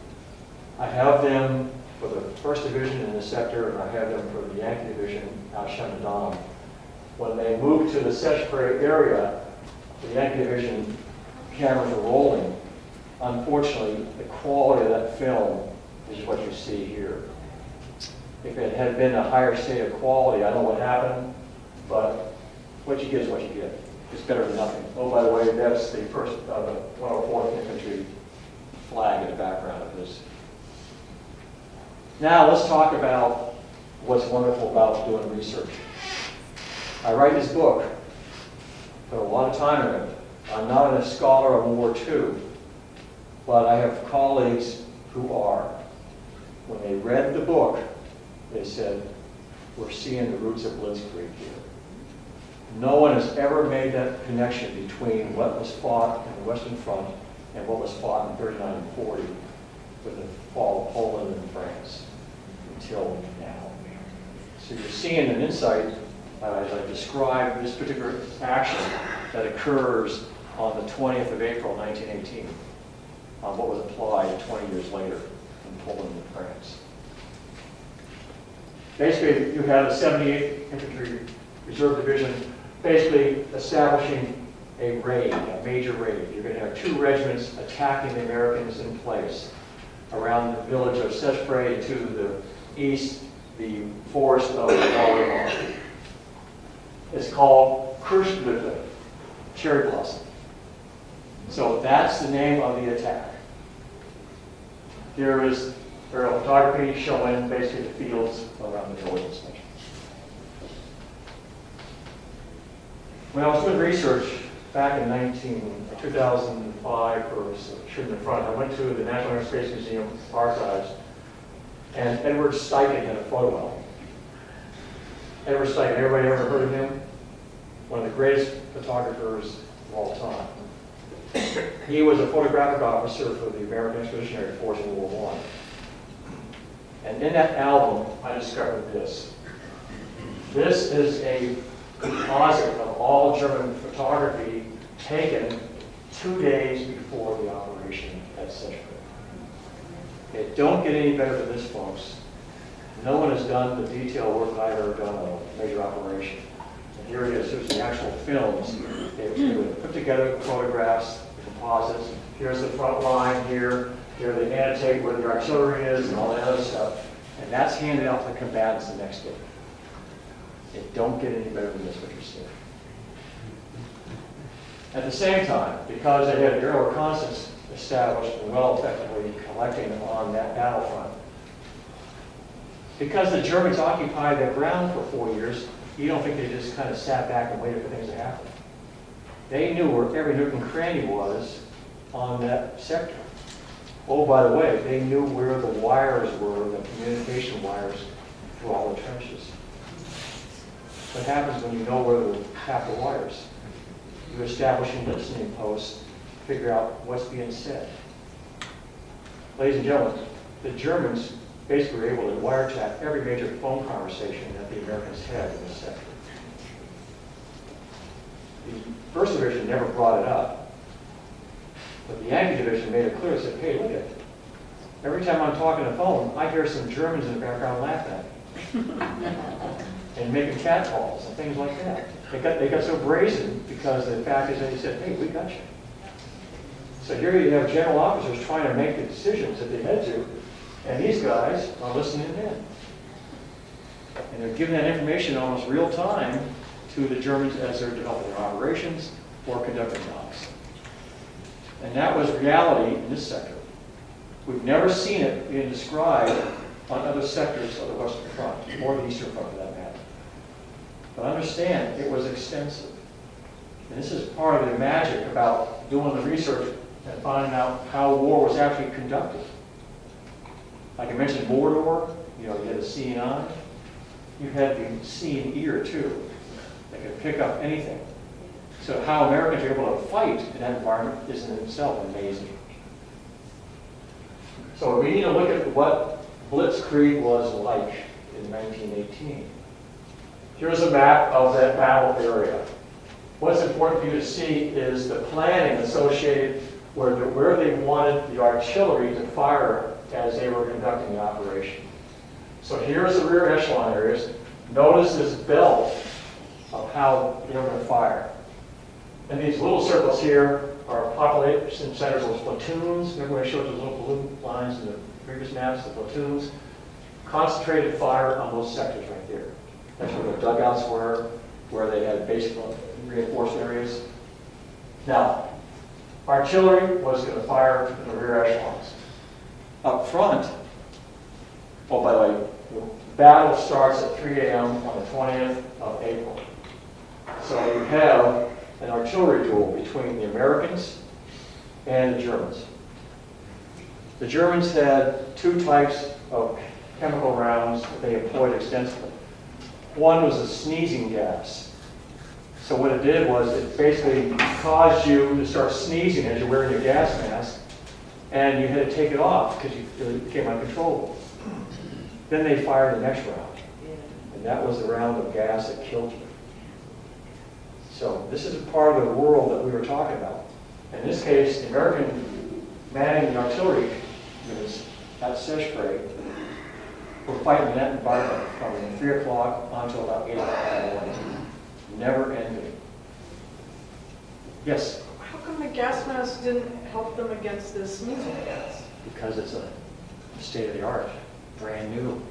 A: I have them for the 1st Division in the sector, and I have them for the Yankee Division out Chemin. When they moved to the Seichprey area, the Yankee Division cameras were rolling. Unfortunately, the quality of that film is what you see here. If it had been a higher state of quality, I don't know what happened, but what you get is what you get. It's better than nothing. Oh, by the way, that's the 104th Infantry flag in the background of this. Now let's talk about what's wonderful about doing research. I write this book, put a lot of time in it. I'm not a scholar of World War II, but I have colleagues who are. When they read the book, they said, we're seeing the roots of Blitzkrieg here. No one has ever made that connection between what was fought in the Western Front and what was fought in 39 and 40 with the fall of Poland and France until now. So you're seeing an insight as I describe this particular action that occurs on the 20th of April, 1918, on what was applied 20 years later in Poland and France. Basically, you have the 78th Infantry Reserve Division basically establishing a raid, a major raid. You're going to have 2 regiments attacking the Americans in place around the village of Seichprey, to the east, the forest of Albeit. It's called Kirschblüte, cherry blossom. So that's the name of the attack. Here is aerial photography showing basically the fields around the village. When I was doing research back in 2005, or shooting in front, I went to the National Airspace Museum archives, and Edward Steichen had a photo album. Edward Steichen, everybody ever heard of him? One of the greatest photographers of all time. He was a photographic officer for the American Expeditionary Force in World War I. And in that album, I discovered this. This is a composite of all German photography taken 2 days before the operation at Seichprey. It don't get any better than this, folks. No one has done the detailed work I've ever done on a major operation. And here it is. Here's the actual films. They would put together photographs, the composites. Here's the front line here. Here they annotate where the artillery is and all that other stuff. And that's handed out to the combatants the next day. It don't get any better than this, what you're seeing. At the same time, because they had aerial reconnaissance established and well effectively collecting on that battlefront, because the Germans occupied that ground for 4 years, you don't think they just kind of sat back and waited for things to happen. They knew where every nook and cranny was on that sector. Oh, by the way, they knew where the wires were, the communication wires through all the trenches. What happens when you know where to tap the wires? You establish listening posts, figure out what's being said. Ladies and gentlemen, the Germans basically were able to wiretap every major phone conversation that the Americans had in this sector. The 1st Division never brought it up, but the Yankee Division made it clear and said, hey, look at it. Every time I'm talking on the phone, I hear some Germans in the background laughing at me. And making catcalls and things like that. They got so brazen because the fact is that they said, hey, we got you. So here you have general officers trying to make the decisions that they had to, and these guys are listening in. And they're giving that information almost real time to the Germans as they're developing their operations or conducting knocks. And that was reality in this sector. We've never seen it being described on other sectors of the Western Front, or the Eastern Front for that matter. But understand, it was extensive. And this is part of the magic about doing the research and finding out how war was actually conducted. Like I mentioned, Mordor, you had the seeing eye. You had the seeing ear, too. They could pick up anything. So how Americans were able to fight in that environment is in itself amazing. So we need to look at what Blitzkrieg was like in 1918. Here's a map of that battle area. What's important for you to see is the planning associated where they wanted the artillery to fire as they were conducting the operation. So here's the rear echelon areas. Notice this belt of how they were going to fire. And these little circles here are population centers, those platoons. Remember I showed those little blue lines in the previous maps, the platoons? Concentrated fire on those sectors right there. That's where the dugouts were, where they had basic reinforced areas. Now, artillery was going to fire in the rear echelons. Up front, oh, by the way, the battle starts at 3 a.m. on the 20th of April. So you have an artillery duel between the Americans and the Germans. The Germans had two types of chemical rounds that they employed extensively. One was a sneezing gas. So what it did was it basically caused you to start sneezing as you're wearing your gas mask, and you had to take it off because it became uncontrollable. Then they fired the next round, and that was the round of gas that killed you. So this is a part of the world that we were talking about. In this case, the American manning the artillery units at Seichprey were fighting in that environment from 3 o'clock until about 8 o'clock in the morning. Never ending. Yes?
C: How come the gas mask didn't help them against this sneezing gas?
A: Because it's a state of the art, brand new.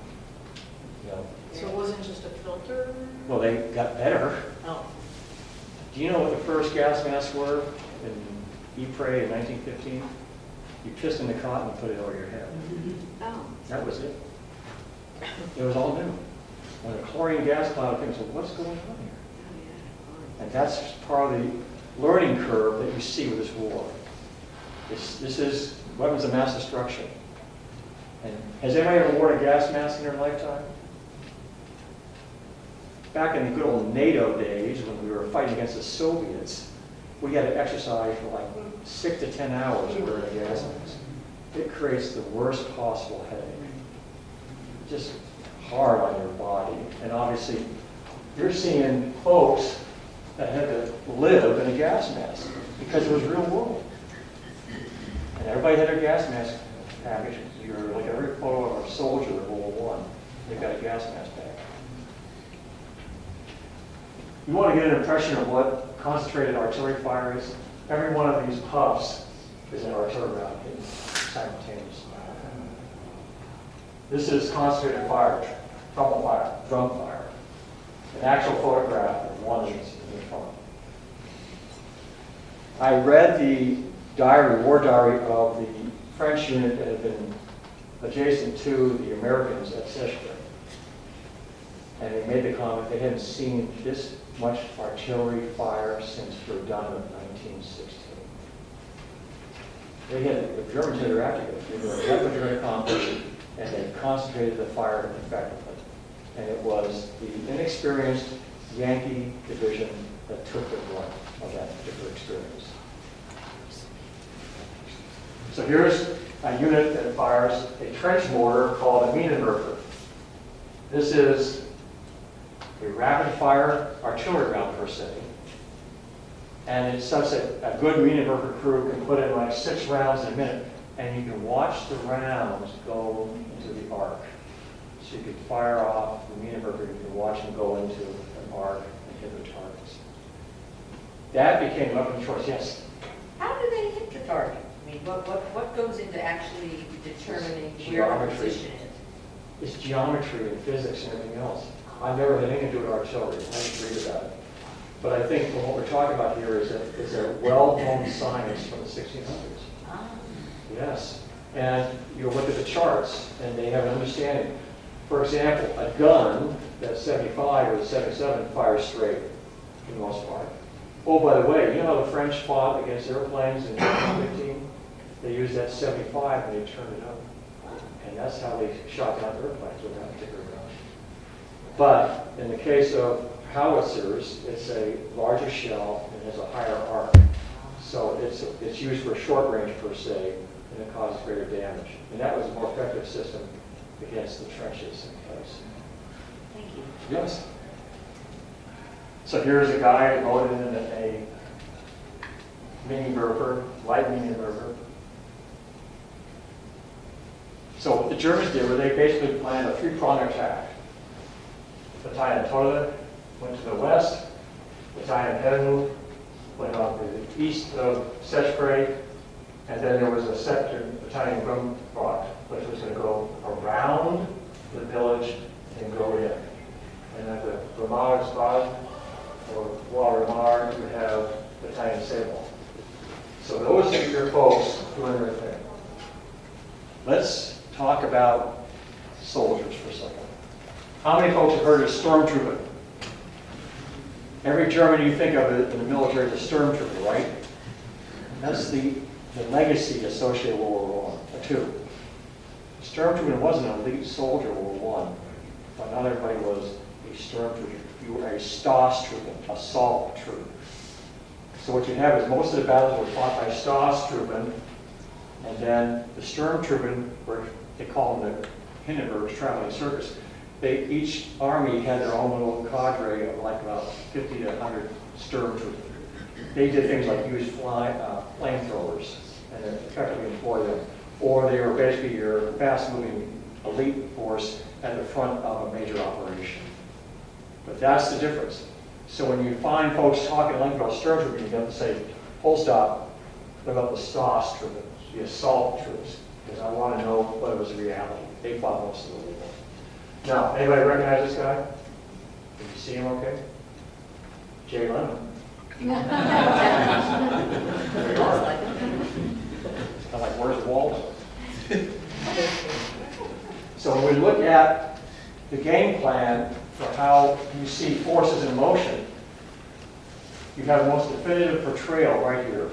E: So it wasn't just a filter?
A: Well, they got better.
E: Oh.
A: Do you know what the first gas masks were in Ypres in 1915? You pissed in the cotton and put it over your head.
E: Oh.
A: That was it. It was all new. When a chlorine gas cloud came, so what's going on here? And that's part of the learning curve that you see with this war. This is weapons of mass destruction. And has anybody ever worn a gas mask in their lifetime? Back in the good old NATO days, when we were fighting against the Soviets, we had to exercise for like 6 to 10 hours wearing a gas mask. It creates the worst possible headache. Just hard on your body. And obviously, you're seeing folks that had to live in a gas mask because it was real world. And everybody had their gas mask package. You're like every photo of a soldier in World War I. They've got a gas mask pack. You want to get an impression of what concentrated artillery fire is? Every one of these puffs is an artillery round hitting simultaneously. This is concentrated fire, trumpet fire, drum fire. An actual photograph of one of these in the front. I read the diary, war diary of the French unit that had been adjacent to the Americans at Seichprey. And they made the comment they hadn't seen this much artillery fire since Verdun of 1916. They had, the Germans had their act together. They knew exactly what they were going to accomplish, and they concentrated the fire effectively. And it was the inexperienced Yankee Division that took the brunt of that particular experience. So here's a unit that fires a trench mortar called a Minenwerfer. This is a rapid fire artillery round per se. And it's such that a good Minenwerfer crew can put in like 6 rounds in a minute, and you can watch the rounds go into the arc. So you could fire off the Minenwerfer, you can watch them go into an arc and hit the targets. That became weapon of choice, yes.
E: How do they hit the target? I mean, what goes into actually determining where the
A: Geometry.
E: position is?
A: It's geometry and physics and everything else. I've never had anything to do with artillery. I just read about it. But I think what we're talking about here is a well-known science from the 1600s.
E: Ah,
A: Yes, and you look at the charts, and they have an understanding. For example, a gun that's 75 or 77 fires straight, for the most part. Oh, by the way, you know how the French fought against airplanes in 1915? They used that 75 and they turned it up. And that's how they shot down airplanes with that particular gun. But in the case of howitzers, it's a larger shell and has a higher arc. So it's used for short range per se, and it causes greater damage. And that was a more effective system against the trenches in place.
E: thank you.
A: Yes. So here's a guy loaded in a mini burper, light mini burper. So what the Germans did was they basically planned a three-pronged attack. Battalion Tolle went to the west, Battalion Helmut went on to the east of Seichprey, and then there was a sector, Battalion Grumbach, which was going to go around the village and go in. And at the Vermauersbad, or Walramar, you have Battalion Sable. So those are your folks doing their thing. Let's talk about soldiers for a second. How many folks have heard of stormtrooping? Every German you think of in the military is a stormtrooper, right? That's the legacy associated with World War II. Stormtrooping wasn't an elite soldier in World War I, but not everybody was a stormtrooper. You were a Stoßtruppen, assault troop. So what you have is most of the battles were fought by Stoßtruppen, and then the Sturmtruppen, or they call them the Hindenburg's traveling circus. Each army had their own little cadre of like about 50 to 100 Sturmtruppen. They did things like use flamethrowers and effectively employ them. Or they were basically your fast-moving elite force at the front of a major operation. But that's the difference. So when you find folks talking like about Sturmtruppen, you have to say, full stop, what about the Stoßtruppen, the assault troops? Because I want to know what was the reality. They fought most of the war. Now, anybody recognize this guy? Can you see him okay? Jay Leno. There you are. I'm like, where's Waldo? So when we look at the game plan for how you see forces in motion, you have the most definitive portrayal right here.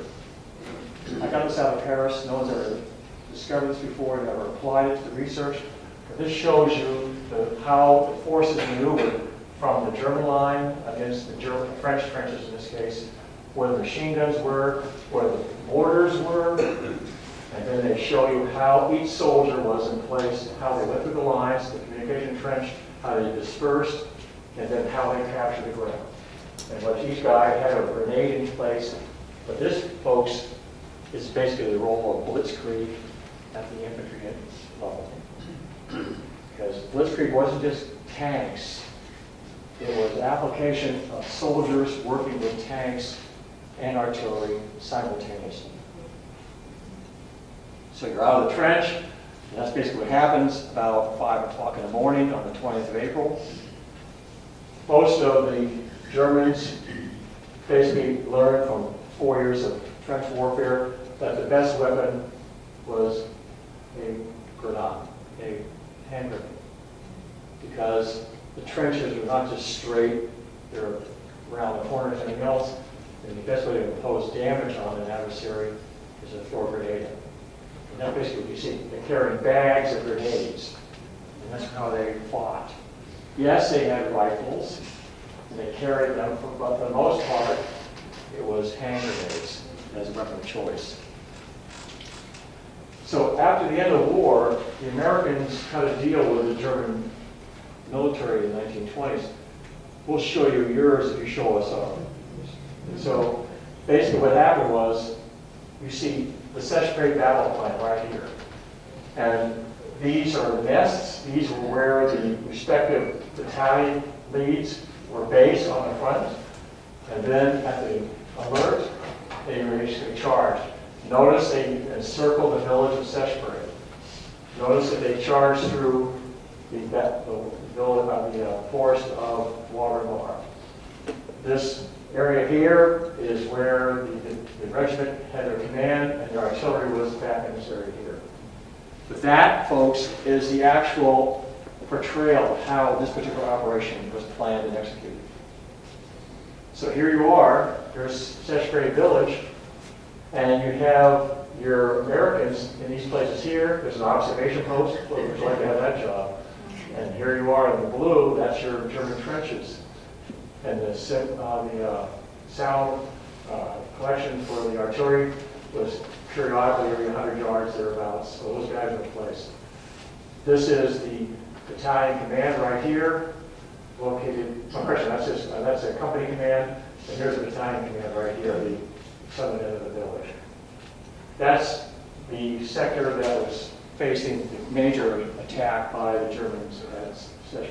A: I got this out of Paris. No one's ever discovered this before, never applied it to the research. But this shows you how the forces maneuvered from the German line against the French trenches in this case, where the machine guns were, where the mortars were, and then they show you how each soldier was in place, how they went through the lines, the communication trench, how they dispersed, and then how they captured the ground. And what each guy had a grenade in place. But this, folks, is basically the role of blitzkrieg at the infantry level. Because blitzkrieg wasn't just tanks. It was application of soldiers working with tanks and artillery simultaneously. So you're out of the trench, and that's basically what happens about 5 o'clock in the morning on the 20th of April. Most of the Germans basically learned from 4 years of trench warfare that the best weapon was a grenade, a hand grenade. Because the trenches are not just straight, they're around the corners and everything else. And the best way to impose damage on an adversary is to throw a grenade in. And that's basically what you see. They carried bags of grenades. And that's how they fought. Yes, they had rifles, and they carried them, but for the most part, it was hand grenades as a weapon of choice. So after the end of the war, the Americans cut a deal with the German military in the 1920s. We'll show you yours if you show us ours. And so basically what happened was, you see the Seichprey battle plan right here. And these are the nests. These were where the respective battalion leads were based on the front. And then at the alert, they basically charged. Notice they encircled the village of Seichprey. Notice that they charged through the forest of Walramar. This area here is where the regiment had their command, and the artillery was back in this area here. But that, folks, is the actual portrayal of how this particular operation was planned and executed. So here you are, here's Seichprey village, and you have your Americans in these places here. There's an observation post, would you like to have that job? And here you are in the blue, that's your German trenches. And the sound collection for the artillery was periodically every 100 yards thereabouts, so those guys were in place. This is the battalion command right here, located, that's a company command, and here's the battalion command right here, the southern end of the village. That's the sector that was facing the major attack by the Germans at Seichprey.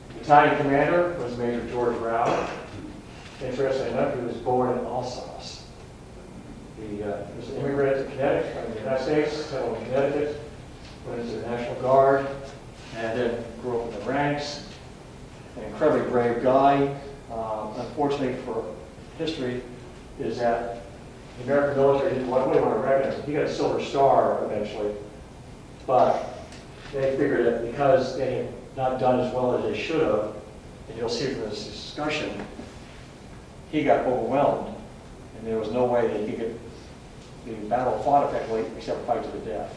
A: The battalion commander was Major George Rao. Interestingly enough, he was born in Alsace. He was an immigrant to Connecticut, from the United States, settled in Connecticut, went into the National Guard, and then grew up in the ranks. An incredibly brave guy. Unfortunately for history, is that the American military didn't really want to recognize him. He got a Silver Star eventually, but they figured that because they had not done as well as they should have, and you'll see from this discussion, he got overwhelmed, and there was no way that he could the battle fought effectively except fight to the death.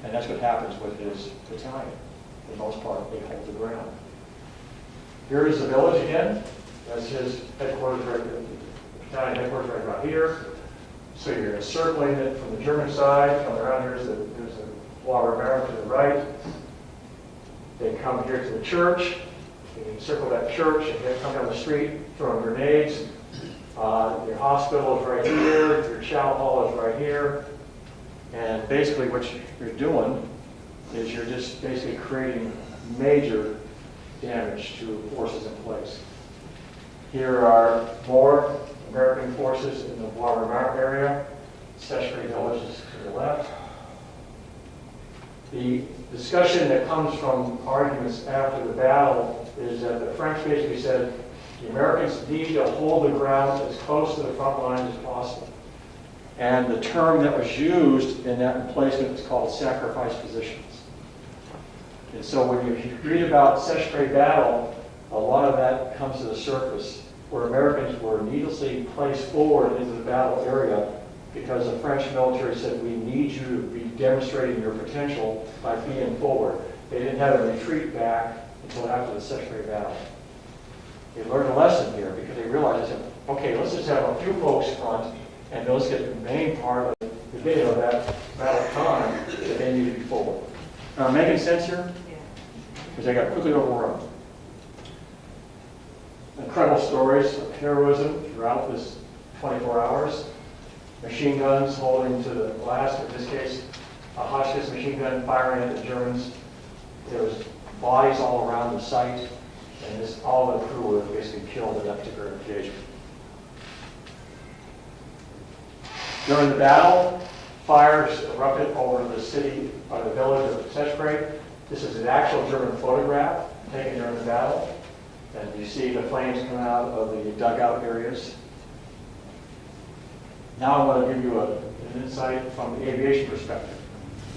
A: And that's what happens with his battalion. For the most part, they hold the ground. Here is the village again. That's his headquarters right there, the battalion headquarters right about here. So you're encircling it from the German side. Come around here, there's a wall of barracks to the right. They come here to the church. They encircle that church and they come down the street throwing grenades. Your hospital is right here. Your chow hall is right here. And basically what you're doing is you're just basically creating major damage to forces in place. Here are more American forces in the Bois-Romart area. Seichprey village is to the left. The discussion that comes from arguments after the battle is that the French basically said the Americans need to hold the ground as close to the front lines as possible. And the term that was used in that emplacement is called sacrifice positions. And so when you read about Seichprey battle, a lot of that comes to the surface, where Americans were needlessly placed forward into the battle area because the French military said, we need you to be demonstrating your potential by being forward. They didn't have a retreat back until after the Seichprey battle. They learned a lesson here because they realized, okay, let's just have a few folks front and those get the main part of the video of that battle time that they need to be forward. Making sense here? Because I got quickly overrun. Incredible stories of heroism throughout this 24 hours. Machine guns holding to the blast, in this case, a Hotchkiss machine gun firing at the Germans. There was bodies all around the site, and all the crew were basically killed in that particular engagement. During the battle, fires erupted over the city, or the village of Seichprey. This is an actual German photograph taken during the battle. And you see the flames coming out of the dugout areas. Now I want to give you an insight from the aviation perspective.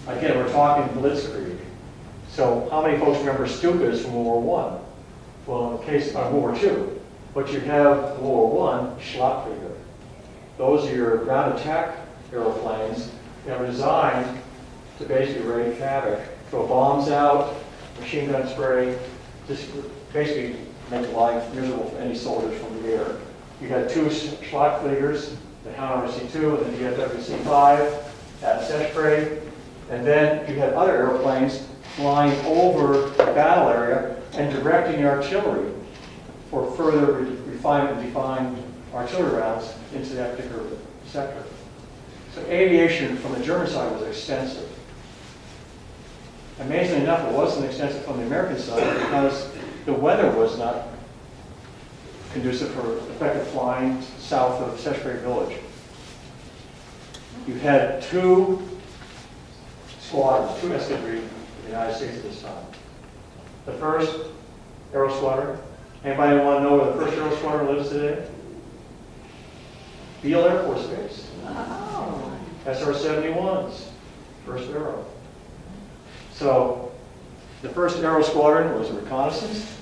A: Again, we're talking blitzkrieg. So how many folks remember Stukas from World War I? Well, in the case of World War II, but you have World War I Schlachtlieger. Those are your ground attack airplanes that are designed to basically wreak havoc, throw bombs out, machine gun spray, just basically make life miserable for any soldiers from the air. You had two Schlachtlieger's, the Howler C-2 and the DFW C-5 at Seichprey, and then you had other airplanes flying over the battle area and directing the artillery for further refined and defined artillery rounds into that particular sector. So aviation from the German side was extensive. Amazingly enough, it wasn't extensive from the American side because the weather was not conducive for effective flying south of Seichprey village. You had two squadrons, two escadrilles in the United States at this time. The first Aero Squadron Anybody want to know where the first Aero Squadron lives today? Beale Air Force Base.
E: Oh.
A: SR-71s, first Aero. So the first Aero Squadron was a reconnaissance.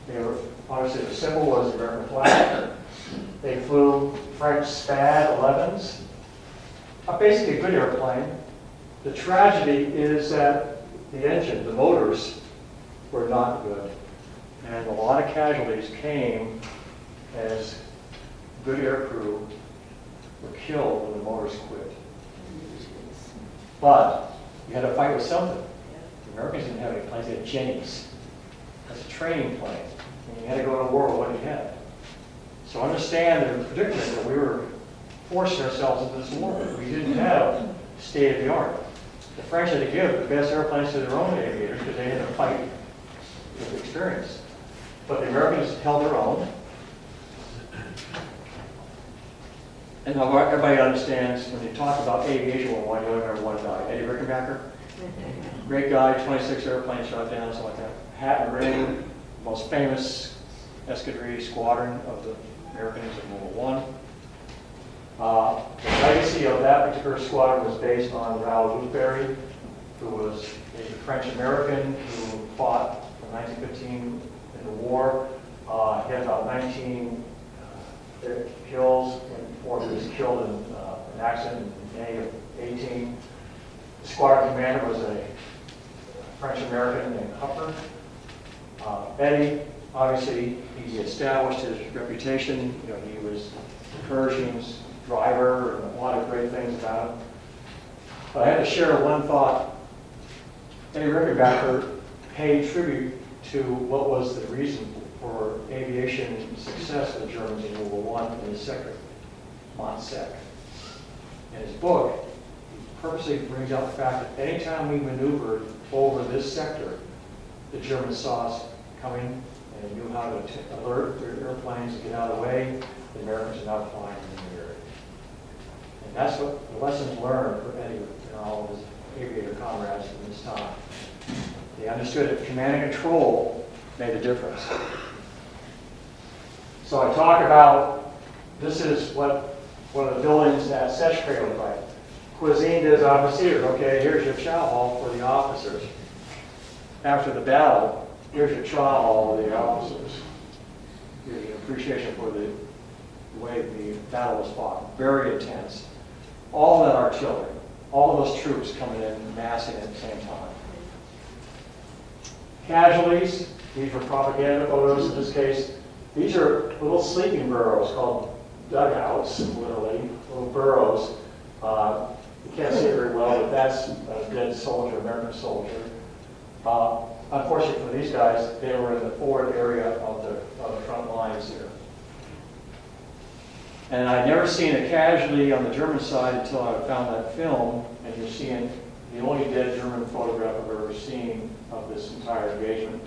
A: They were, obviously the symbol was the American flag. They flew French SPAD 11s. Basically a good airplane. The tragedy is that the engine, the motors, were not good. And a lot of casualties came as good air crew were killed when the motors quit. But you had to fight with something. The Americans didn't have any planes, they had Jennies. That's a training plane. And you had to go to war with what you had. So understand the predicament that we were forcing ourselves into this war. We didn't have state of the art. The French had to give the best airplanes to their own aviators because they had to fight with experience. But the Americans held their own. And now everybody understands when you talk about aviation, well, why do you only remember one guy? Eddie Rickenbacker? Great guy, 26 airplanes shot down, something like that. Hat and Ring, most famous escadrille squadron of the Americans in World War I. The legacy of that particular squadron was based on Raoul Woodbury, who was a French-American who fought from 1915 in the war. He had about 19 kills, and before he was killed in an accident in May of 18. The squadron commander was a French-American named Hupper. Eddie, obviously, he established his reputation. You know, he was Pershing's driver, and a lot of great things about him. But I had to share one thought. Eddie Rickenbacker paid tribute to what was the reason for aviation success of the Germans in World War I in this sector, Montsec. In his book, he purposely brings out the fact that anytime we maneuvered over this sector, the Germans saw us coming and they knew how to alert their airplanes to get out of the way. The Americans are not flying in the area. And that's what the lessons learned for Eddie and all of his aviator comrades in this time. They understood that command and control made a difference. So I talk about, this is what one of the buildings at Seichprey looked like. Cuisine des officiers. Okay, here's your chow hall for the officers. After the battle, here's your chow hall for the officers. Here's an appreciation for the way the battle was fought. Very intense. All that artillery, all of those troops coming in, massing at the same time. Casualties, these were propaganda photos in this case. These are little sleeping burrows called dugouts, literally, little burrows. You can't see it very well, but that's a dead soldier, American soldier. Unfortunately for these guys, they were in the forward area of the front lines here. And I'd never seen a casualty on the German side until I found that film, and you're seeing the only dead German photograph I've ever seen of this entire engagement.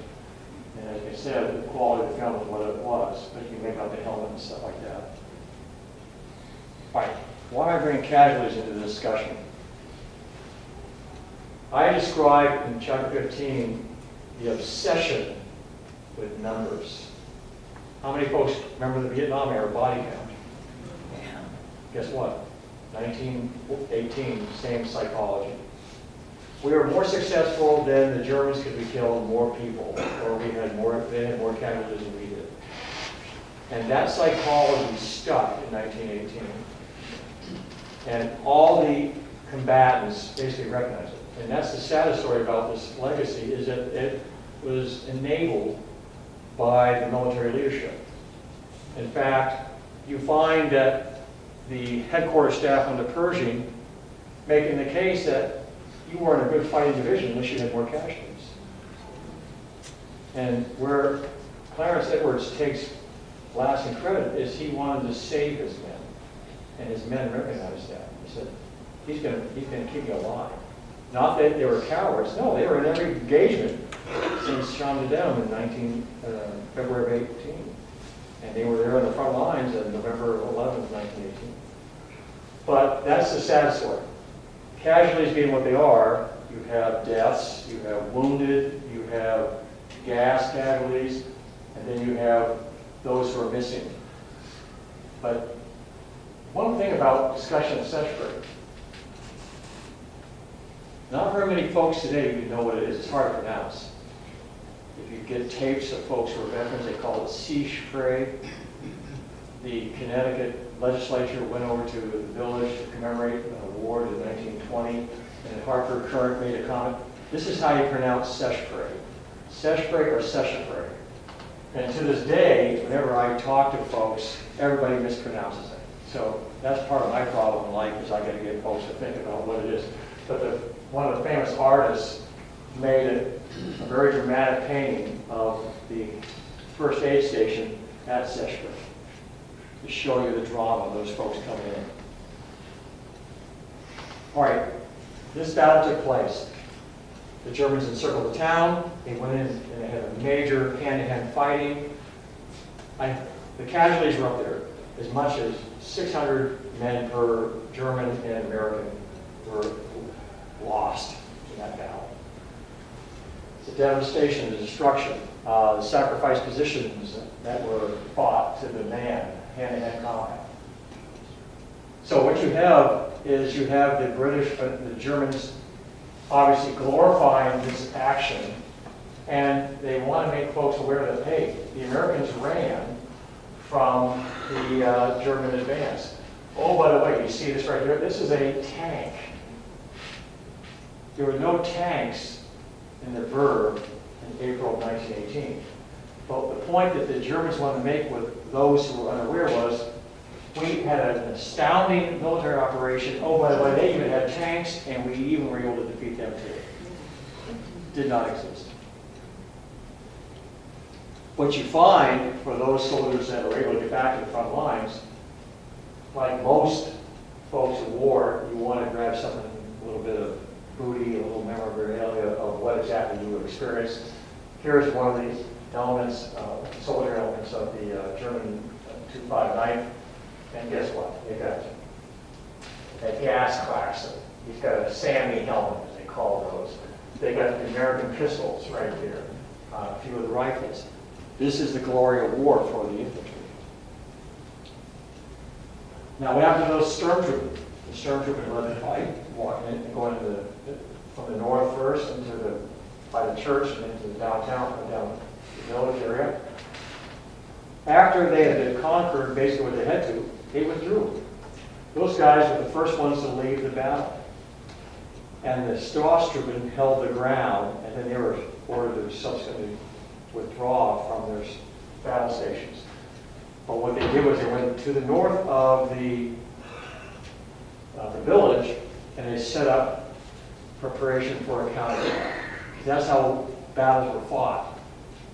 A: And as I said, the quality of the film is what it was, but you make out the helmet and stuff like that. All right, why am I bringing casualties into the discussion? I described in chapter 15 the obsession with numbers. How many folks remember the Vietnam era body count? Guess what? 1918, same psychology. We were more successful than the Germans because we killed more people, or they had more casualties than we did. And that psychology stuck in 1918. And all the combatants basically recognized it. And that's the saddest story about this legacy, is that it was enabled by the military leadership. In fact, you find that the headquarters staff under Pershing making the case that you weren't a good fighting division unless you had more casualties. And where Clarence Edwards takes lasting credit is he wanted to save his men. And his men recognized that. He said, he's going to keep you alive. Not that they were cowards. No, they were in every engagement since Champs de Dam in February of 18. And they were there on the front lines on November 11th, 1918. But that's the sad story. Casualties being what they are, you have deaths, you have wounded, you have gas casualties, and then you have those who are missing. But one thing about discussion of Seichprey, not very many folks today even know what it is. It's hard to pronounce. If you get tapes of folks who are veterans, they call it Seichprey. The Connecticut legislature went over to the village to commemorate an award in 1920, and Hartford Current made a comment. This is how you pronounce Seichprey. Seichprey or Seichprey. And to this day, whenever I talk to folks, everybody mispronounces it. So that's part of my problem in life, is I got to get folks to think about what it is. But one of the famous artists made a very dramatic painting of the first aid station at Seichprey to show you the drama of those folks coming in. All right, this battle took place. The Germans encircled the town. They went in and they had a major hand-to-hand fighting. The casualties were up there. As much as 600 men per German and American were lost in that battle. The devastation, the destruction, the sacrifice positions that were fought to the man, hand-to-hand combat. So what you have is you have the British, the Germans obviously glorifying this action, and they want to make folks aware that, hey, the Americans ran from the German advance. Oh, by the way, you see this right here? This is a tank. There were no tanks in the Verb in April of 1918. But the point that the Germans wanted to make with those who were unaware was, we had an astounding military operation. Oh, by the way, they even had tanks, and we even were able to defeat them too. Did not exist. What you find for those soldiers that were able to get back to the front lines, like most folks in war, you want to grab something, a little bit of booty, a little memorabilia of what exactly you experienced. Here's one of the elements, soldier elements of the German 259. And guess what? They got a gas class. He's got a SAMI helmet, as they call those. They got the American pistols right there, a few of the rifles. This is the glory of war for the infantry. Now, what happened to those stormtroopers? The stormtroopers led the fight, walking in and going from the north first by the church and into the downtown, down the village area. After they had been conquered, basically what they had to, they withdrew. Those guys were the first ones to leave the battle. And the Stormtroopers held the ground, and then they were ordered to subsequently withdraw from their battle stations. But what they did was they went to the north of the village, and they set up preparation for a counterattack. That's how battles were fought.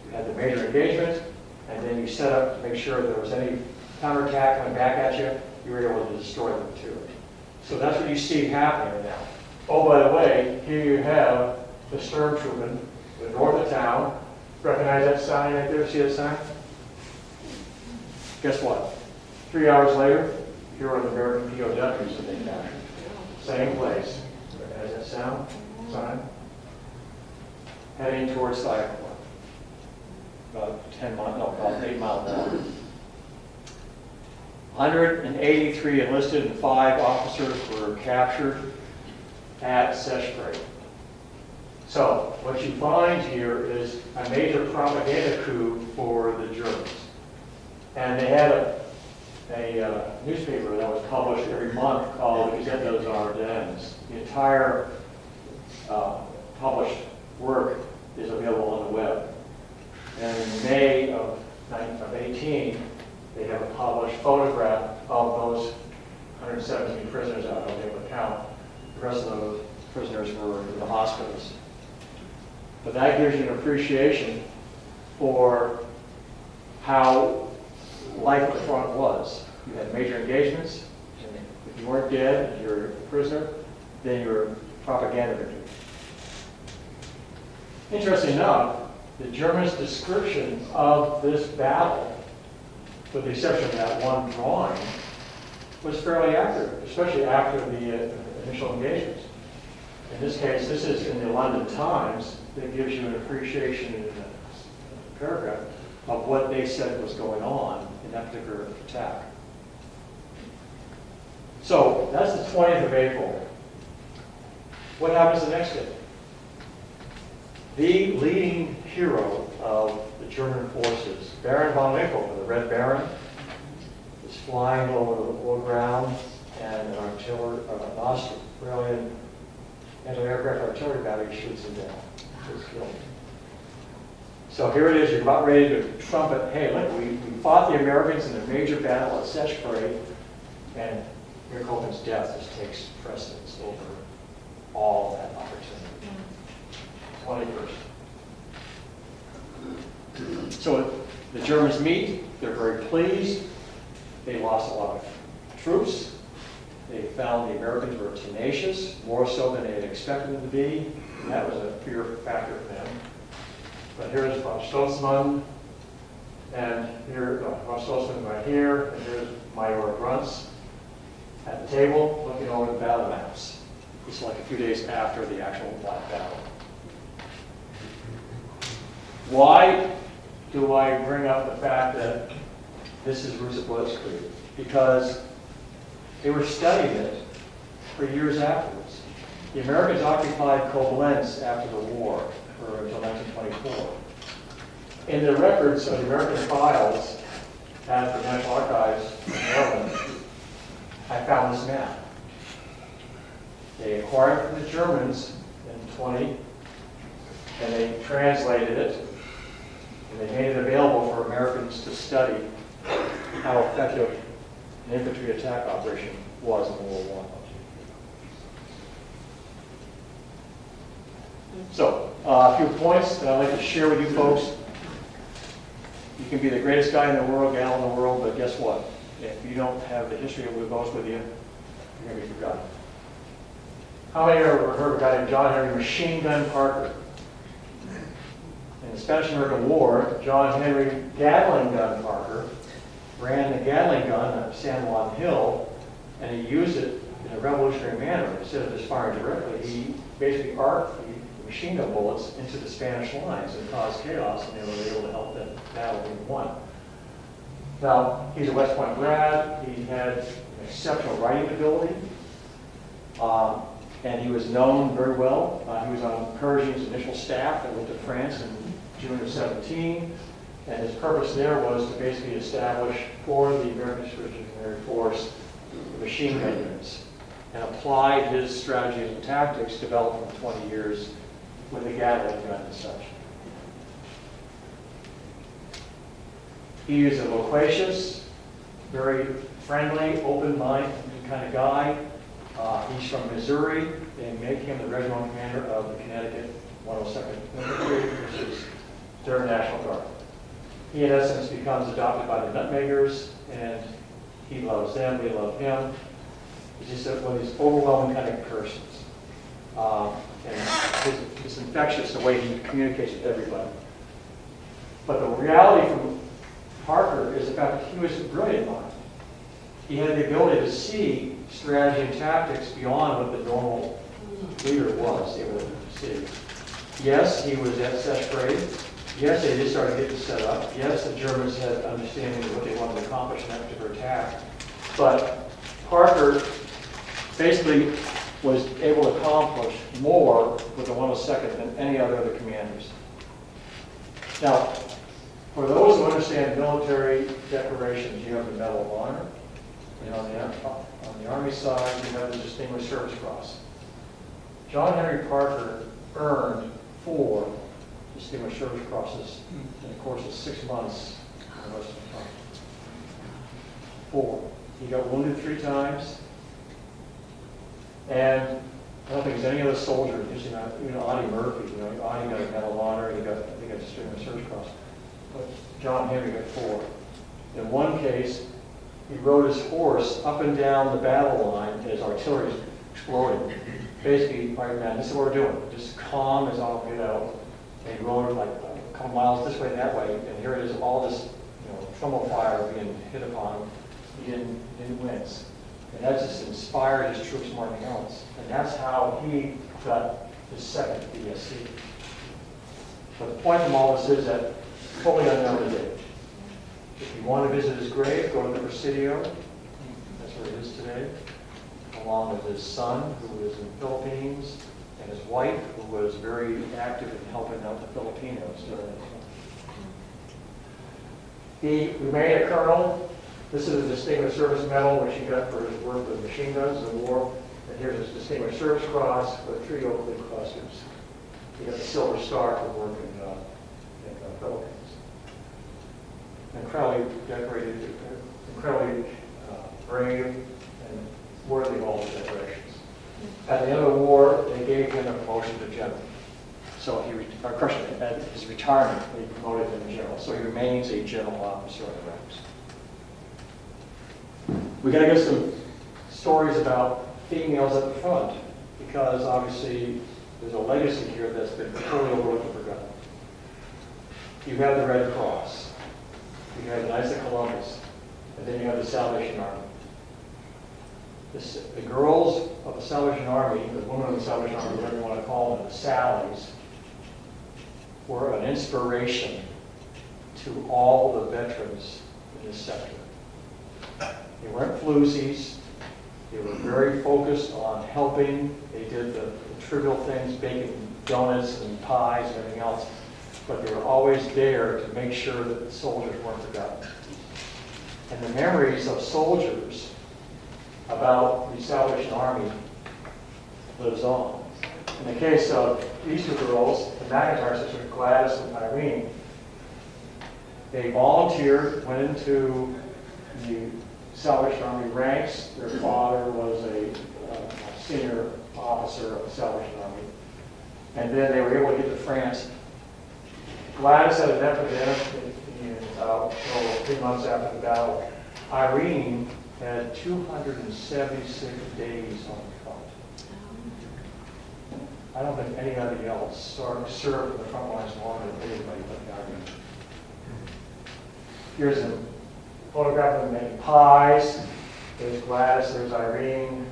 A: You had the major engagement, and then you set up to make sure if there was any counterattack coming back at you, you were able to destroy them too. So that's what you see happening now. Oh, by the way, here you have the stormtrooper, the north of town. Recognize that sign right there? See that sign? Guess what? 3 hours later, here are the American POWs that they captured. Same place. Recognize that sign? Heading towards Seichprey. About 10 miles, no, about 8 miles long. 183 enlisted and 5 officers were captured at Seichprey. So what you find here is a major propaganda coup for the Germans. And they had a newspaper that was published every month called Gazette des Ardennes. The entire published work is available on the web. And in May of 18, they have a published photograph of those 117 prisoners out. I was able to count. The rest of those prisoners were in the hospitals. But that gives you an appreciation for how life at the front was. You had major engagements, and if you weren't dead, you're a prisoner, then you were propaganda victim. Interesting enough, the Germans' description of this battle, with the exception of that one drawing, was fairly accurate, especially after the initial engagements. In this case, this is in the London Times that gives you an appreciation paragraph of what they said was going on in that particular attack. So that's the 20th of April. What happens the next day? The leading hero of the German forces, Baron von Winkle, the Red Baron, is flying over the low ground, and an Australian anti-aircraft artillery battery shoots him down. He's killed. So here it is, you're about ready to trumpet, hey, look, we fought the Americans in a major battle at Seichprey, and Gherkin's death just takes precedence over all that opportunity. 21st. So the Germans meet, they're very pleased. They lost a lot of troops. They found the Americans were tenacious, more so than they had expected them to be. And that was a fear factor for them. But here's von Stotzmann, and here, von Stotzmann right here, and here's Major Grunz at the table looking over the battle maps. It's like a few days after the actual Black Battle. Why do I bring up the fact that this is Rusa Blitzkrieg? Because they were studying it for years afterwards. The Americans occupied Koblenz after the war, or until 1924. In the records of the American files at the National Archives in Maryland, I found this map. They acquired it from the Germans in 20, and they translated it, and they made it available for Americans to study how effective an infantry attack operation was in World War I. So, a few points that I'd like to share with you folks. You can be the greatest guy in the world, gal in the world, but guess what? If you don't have the history of what goes with you, you're going to be forgotten. How many of you ever heard of a guy named John Henry Machine Gun Parker? In the Spanish-American War, John Henry Gatling Gun Parker ran the Gatling gun at San Juan Hill, and he used it in a revolutionary manner. Instead of just firing directly, he basically arced the machine gun bullets into the Spanish lines and caused chaos, and they were able to help that battle being won. Now, he's a West Point grad. He had exceptional writing ability, and he was known very well. He was on Pershing's initial staff that went to France in June of 17, and his purpose there was to basically establish for the American Expeditionary Force the machine gun units, and applied his strategies and tactics developed from 20 years with the Gatling gun and such. He is a loquacious, very friendly, open-minded kind of guy. He's from Missouri. They make him the regimental commander of the Connecticut 102nd Infantry, which is their National Guard. He, in essence, becomes adopted by the Nutmeggers, and he loves them, they love him. He's just one of these overwhelming kind of persons. And it's infectious the way he communicates with everybody. But the reality from Parker is the fact that he was a brilliant mind. He had the ability to see strategy and tactics beyond what the normal leader was able to see. Yes, he was at Seichprey. Yes, they did start getting set up. Yes, the Germans had understanding of what they wanted to accomplish in that particular attack. But Parker basically was able to accomplish more with the 102nd than any other of the commanders. Now, for those who understand military decorations, you have the Medal of Honor. And on the Army side, you have the Distinguished Service Cross. John Henry Parker earned 4 Distinguished Service Crosses in the course of 6 months in the Western Front. 4. He got wounded 3 times. And I don't think there's any other soldier, just, Audie Murphy, Audie got a Medal of Honor, he got a Distinguished Service Cross. But John Henry got 4. In one case, he rode his horse up and down the battle line as artillery exploded. Basically, all right, man, this is what we're doing. Just calm as all get out. And he rode like a couple miles this way and that way, and here it is, all this, thermal fire being hit upon him. He didn't wince. And that just inspired his troops more than anything else. And that's how he got his 2nd BSc. But the point from all this is that totally unknown today. If you want to visit his grave, go to the Presidio. That's where it is today, along with his son, who was in the Philippines, and his wife, who was very active in helping out the Filipinos during that time. He remained a colonel. This is a Distinguished Service Medal, which he got for his work with machine guns in the war. And here's his Distinguished Service Cross with 3 Oak Leaf clusters. He got the Silver Star for work in the Philippines. Incredibly decorated, incredibly brave, and worthy of all the decorations. At the end of the war, they gave him a promotion to general. So he, at his retirement, they promoted him to general. So he remains a general officer in the ranks. We got to get some stories about females at the front, because obviously there's a legacy here that's been totally overlooked and forgotten. You have the Red Cross, you have the Knights of Columbus, and then you have the Salvation Army. The girls of the Salvation Army, the women of the Salvation Army, whatever you want to call them, the Sallies, were an inspiration to all the veterans in this sector. They weren't floozies. They were very focused on helping. They did the trivial things, baking donuts and pies and everything else, but they were always there to make sure that the soldiers weren't forgotten. And the memories of soldiers about the Salvation Army lives on. In the case of these 2 girls, the McIntyre sisters, Gladys and Irene, they volunteered, went into the Salvation Army ranks. Their father was a senior officer of the Salvation Army. And then they were able to get to France. Gladys had an epidemic in 3 months after the battle. Irene had 276 days on the front. I don't think anybody else served in the front lines longer than anybody but Irene. Here's a photograph of them making pies. There's Gladys, there's Irene,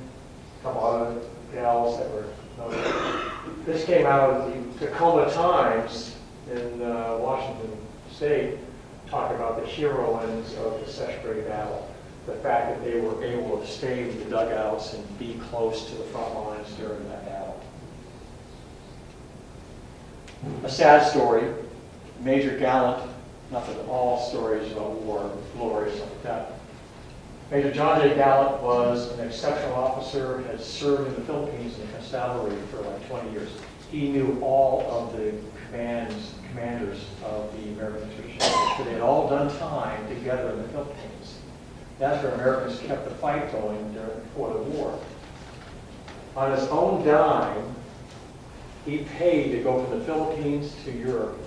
A: a couple other gals that were noted. This came out of the Tacoma Times in Washington State, talking about the heroines of the Seichprey battle. The fact that they were able to stay with the dugouts and be close to the front lines during that battle. A sad story, Major Gallant, not that all stories about war, glory, stuff like that. Major John J. Gallant was an exceptional officer, had served in the Philippines in the constabulary for like 20 years. He knew all of the commanders of the American Expedition, but they had all done time together in the Philippines. That's where Americans kept the fight going before the war. On his own dime, he paid to go from the Philippines to Europe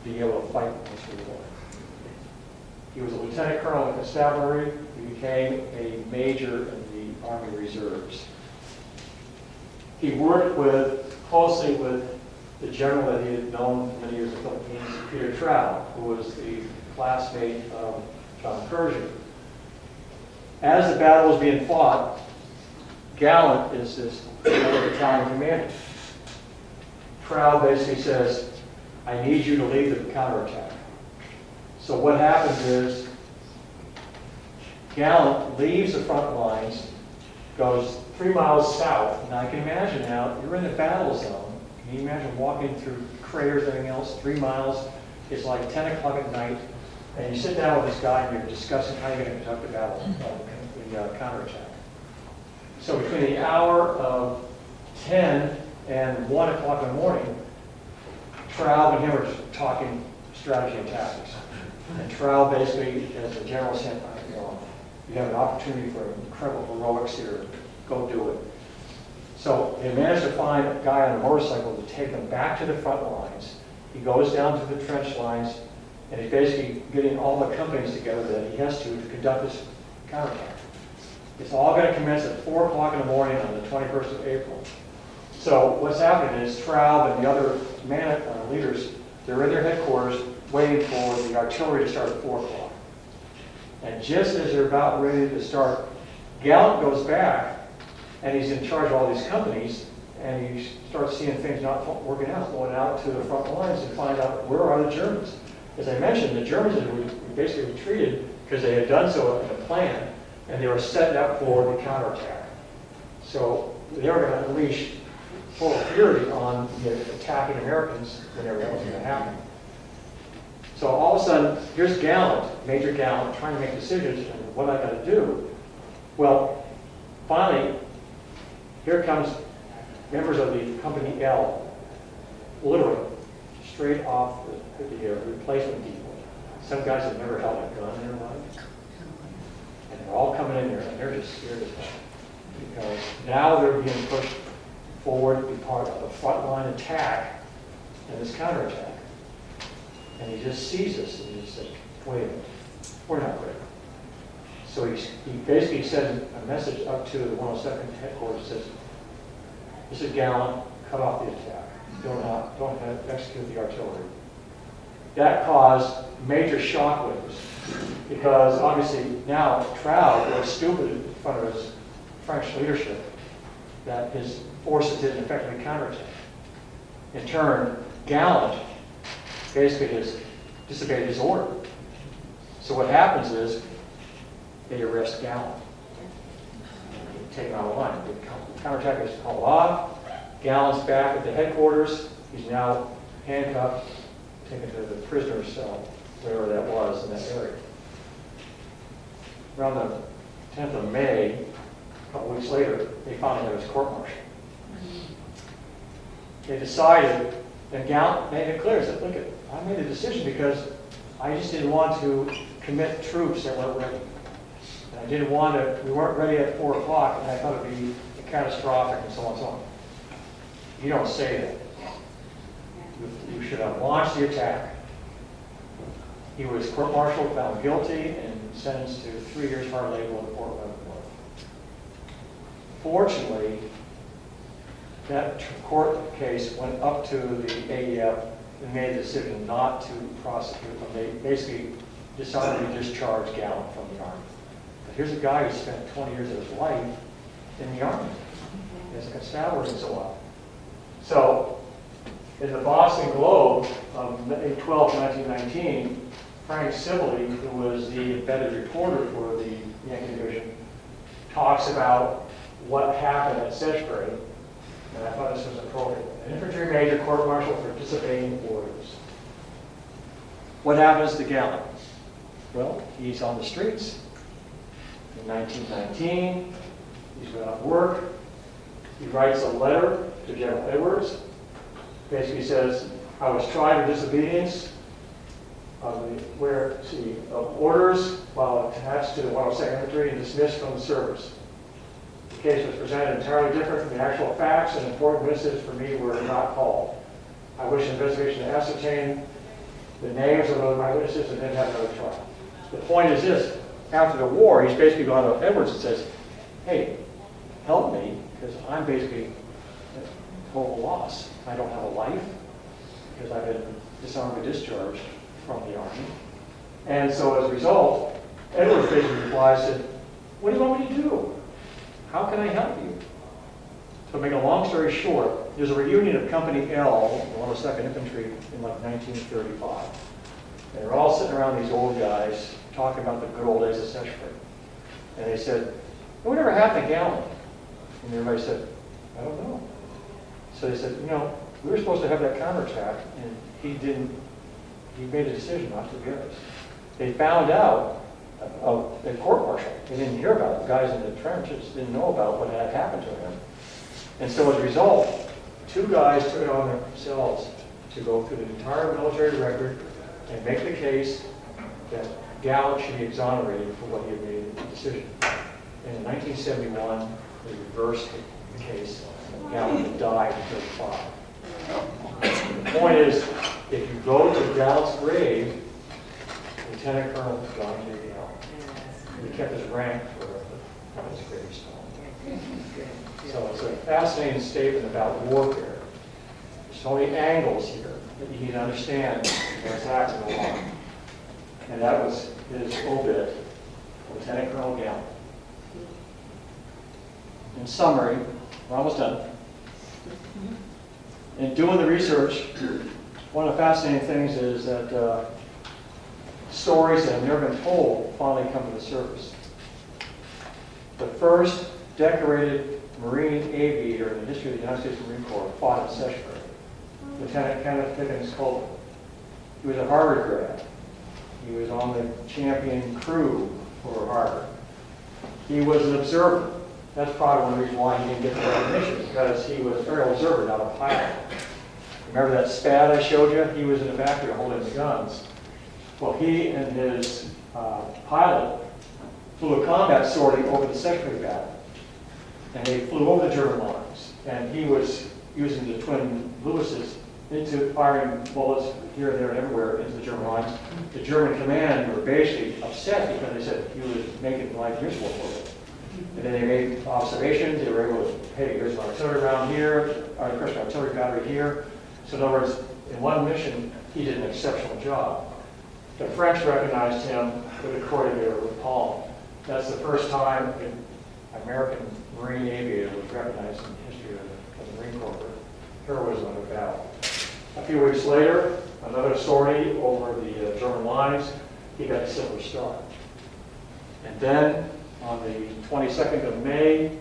A: to be able to fight in this war. He was a lieutenant colonel in the constabulary. He became a major in the Army Reserves. He worked closely with the general that he had known for many years in the Philippines, Peter Trout, who was the classmate of John Pershing. As the battle was being fought, Gallant is this battalion commander. Trout basically says, I need you to lead the counterattack. So what happens is, Gallant leaves the front lines, goes 3 miles south. Now I can imagine now, you're in the battle zone. Can you imagine walking through craters and everything else? 3 miles, it's like 10 o'clock at night, and you sit down with this guy and you're discussing how you're going to conduct the battle, the counterattack. So between the hour of 10 and 1 o'clock in the morning, Traub and him are talking strategy and tactics. And Traub basically, as the general said, you have an opportunity for incredible heroics here, go do it. So they managed to find a guy on a motorcycle to take them back to the front lines. He goes down to the trench lines, and he's basically getting all the companies together that he has to conduct this counterattack. It's all going to commence at 4 o'clock in the morning on the 21st of April. So what's happening is Traub and the other leaders, they're in their headquarters waiting for the artillery to start at 4 o'clock. And just as they're about ready to start, Gallant goes back, and he's in charge of all these companies, and he starts seeing things not working out, going out to the front lines and find out where are the Germans. as I mentioned, the Germans had basically retreated because they had done so in a plan, and they were setting up for the counterattack. So they were going to unleash full fury on the attacking Americans whenever that was going to happen. So all of a sudden, here's Gallant, Major Gallant, trying to make decisions and what I got to do. Well, finally, here comes members of the Company L, literally, straight off the replacement depot. Some guys have never held a gun in their life. And they're all coming in there, and they're just scared as hell. Because now they're being pushed forward to be part of a frontline attack and this counterattack. And he just sees us, and he just said, wait a minute, we're not ready. So he basically sends a message up to the 102nd headquarters, says, this is Gallant, cut off the attack. Don't execute the artillery. That caused major shockwaves, because obviously now Trout was stupid in front of his French leadership that his forces didn't effectively counterattack. In turn, Gallant basically has disobeyed his order. So what happens is they arrest Gallant. Take him out of line. The counterattack is called off. Gallant's back at the headquarters. He's now handcuffed, taken to the prisoner's cell, wherever that was in that area. Around the 10th of May, a couple weeks later, they finally had his court-martial. They decided, and Gallant made it clear, said, look, I made a decision because I just didn't want to commit troops that weren't ready. And I didn't want to, we weren't ready at 4 o'clock, and I thought it would be catastrophic and so on and so on. You don't say that. You should have launched the attack. He was court-martialed, found guilty, and sentenced to 3 years hard labor in the Fort Leavenworth. Fortunately, that court case went up to the AEF and made a decision not to prosecute them. They basically decided to discharge Gallant from the Army. But here's a guy who spent 20 years of his life in the Army as a constabulary and so on. So, in the Boston Globe of May 12, 1919, Frank Sibley, who was the embedded reporter for the Yankee Division, talks about what happened at Seichprey, and I thought this was appropriate. An infantry major court-martialed for disobeying orders. What happens to Gallant? Well, he's on the streets. In 1919, he's without work. He writes a letter to General Edwards. Basically says, I was tried for disobedience of orders while attached to the 102nd Infantry and dismissed from the service. The case was presented entirely different from the actual facts, and important witnesses for me were not called. I wish an investigation to ascertain the names of my witnesses and then have another trial. The point is this, after the war, he's basically gone to Edwards and says, hey, help me, because I'm basically at total loss. I don't have a life, because I've been dishonorably discharged from the Army. And so as a result, Edwards basically replies, said, what do you want me to do? How can I help you? To make a long story short, there's a reunion of Company L, the 102nd Infantry, in like 1935. And they're all sitting around these old guys talking about the good old days of Seichprey. And they said, whatever happened to Gallant? And everybody said, I don't know. So they said, we were supposed to have that counterattack, and he made a decision not to give us. They found out at court-martial. They didn't hear about it. The guys in the trenches didn't know about what had happened to him. And so as a result, 2 guys took it on themselves to go through the entire military record and make the case that Gallant should be exonerated for what he had made a decision. And in 1971, they reversed the case. Gallant had died at 35. The point is, if you go to Gallant's grave, Lieutenant Colonel John J. Gallant. He kept his rank for his gravestone. So it's a fascinating statement about warfare. There's so many angles here that you need to understand what's happening along. And that was his obit, Lieutenant Colonel Gallant. In summary, we're almost done. In doing the research, one of the fascinating things is that stories that have never been told finally come to the surface. The first decorated Marine aviator in the history of the United States Marine Corps fought at Seichprey, Lieutenant Kenneth Finnegans Colvin. He was a Harvard grad. He was on the champion crew for Harvard. He was an observer. That's probably one reason why he didn't get the recognition, because he was an aerial observer, not a pilot. Remember that SPAD I showed you? He was in the factory holding the guns. Well, he and his pilot flew a combat sortie over the Seichprey battle. And they flew over the German lines. And he was using the twin Lewises into firing bullets here and there and everywhere into the German lines. The German command were basically upset because they said he was making life useful for them. And then they made observations. They were able to, hey, here's an artillery round here, or an artillery battery here. So in other words, in one mission, he did an exceptional job. The French recognized him with the Croix de Guerre with Palm. That's the first time an American Marine aviator was recognized in the history of the Marine Corps for heroism in a battle. A few weeks later, another sortie over the German lines, he got a Silver Star. And then, on the 22nd of May,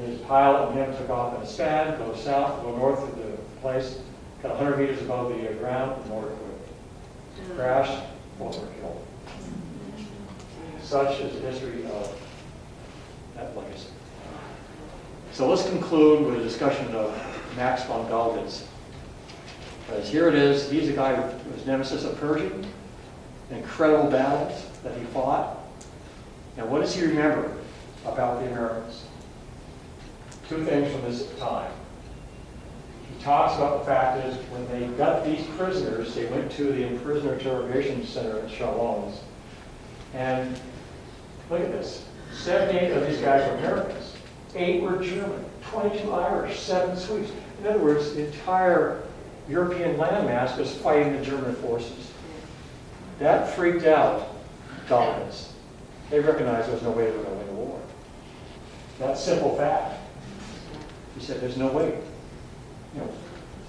A: his pilot and him took off in a SPAD, go south, go north of the place, got 100 meters above the ground, the motor quit. Crashed, both were killed. Such is the history of that legacy. So let's conclude with a discussion of Max von Gallwitz. Because here it is, he's a guy who was nemesis of Persia, incredible battles that he fought. And what does he remember about the Americans? Two things from this time. He talks about the fact is when they got these prisoners, they went to the prisoner interrogation center at Chalons. And look at this. 78 of these guys were Americans. 8 were German, 22 Irish, 7 Swedes. In other words, the entire European landmass was fighting the German forces. That freaked out Gallwitz. They recognized there was no way they were going to win the war. That simple fact. He said, there's no way.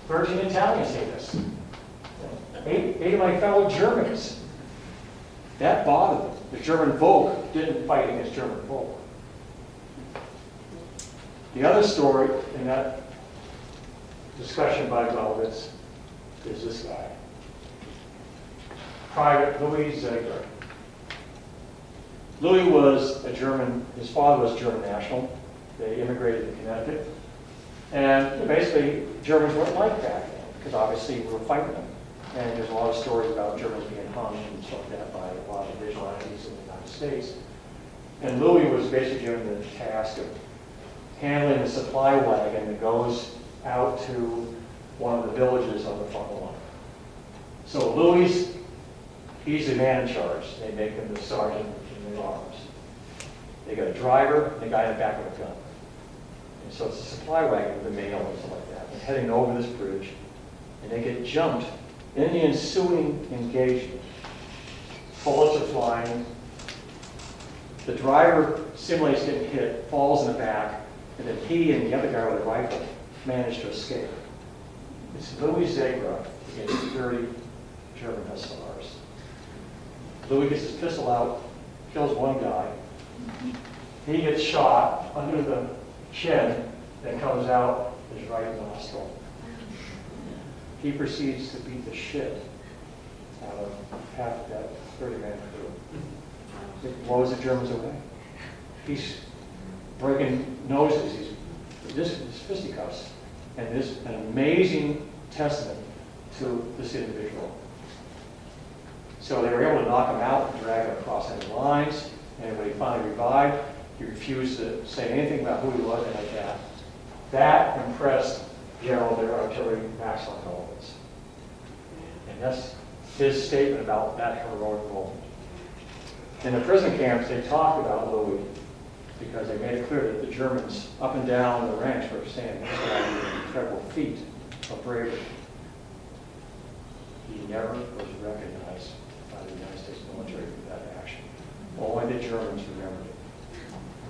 A: 13 Italians hate us. 8 of my fellow Germans. That bothered them. The German Volk didn't fight against German Volk. The other story in that discussion by Gallwitz is this guy. Private Louis Ziegler. Louis was a German, his father was German national. They immigrated to Connecticut. And basically, Germans weren't like back then, because obviously we were fighting them. And there's a lot of stories about Germans being hung and stuff like that by a lot of vigilantes in the United States. And Louis was basically given the task of handling the supply wagon that goes out to one of the villages on the front line. So Louis, he's the man in charge. They make him the sergeant in the arms. They got a driver and a guy in the back with a gun. And so it's a supply wagon with a mail and stuff like that. They're heading over this bridge, and they get jumped in the ensuing engagement. Bullets are flying. The driver simulates getting hit, falls in the back, and then he and the other guy with a rifle manage to escape. It's Louis Ziegler against 30 German hussars. Louis gets his pistol out, kills one guy. He gets shot under the chin, then comes out his right nostril. He proceeds to beat the shit out of half that 30-man crew. It blows the Germans away. He's breaking noses. This is fisticuffs. And this is an amazing testament to this individual. So they were able to knock him out and drag him across any lines. And when he finally revived, he refused to say anything about who he was and like that. That impressed General their artillery, Max von Gallwitz. And that's his statement about that heroic moment. In the prison camps, they talked about Louis because they made it clear that the Germans up and down the ranks were saying this guy did an incredible feat of bravery. He never was recognized by the United States military for that action. Only the Germans remembered it.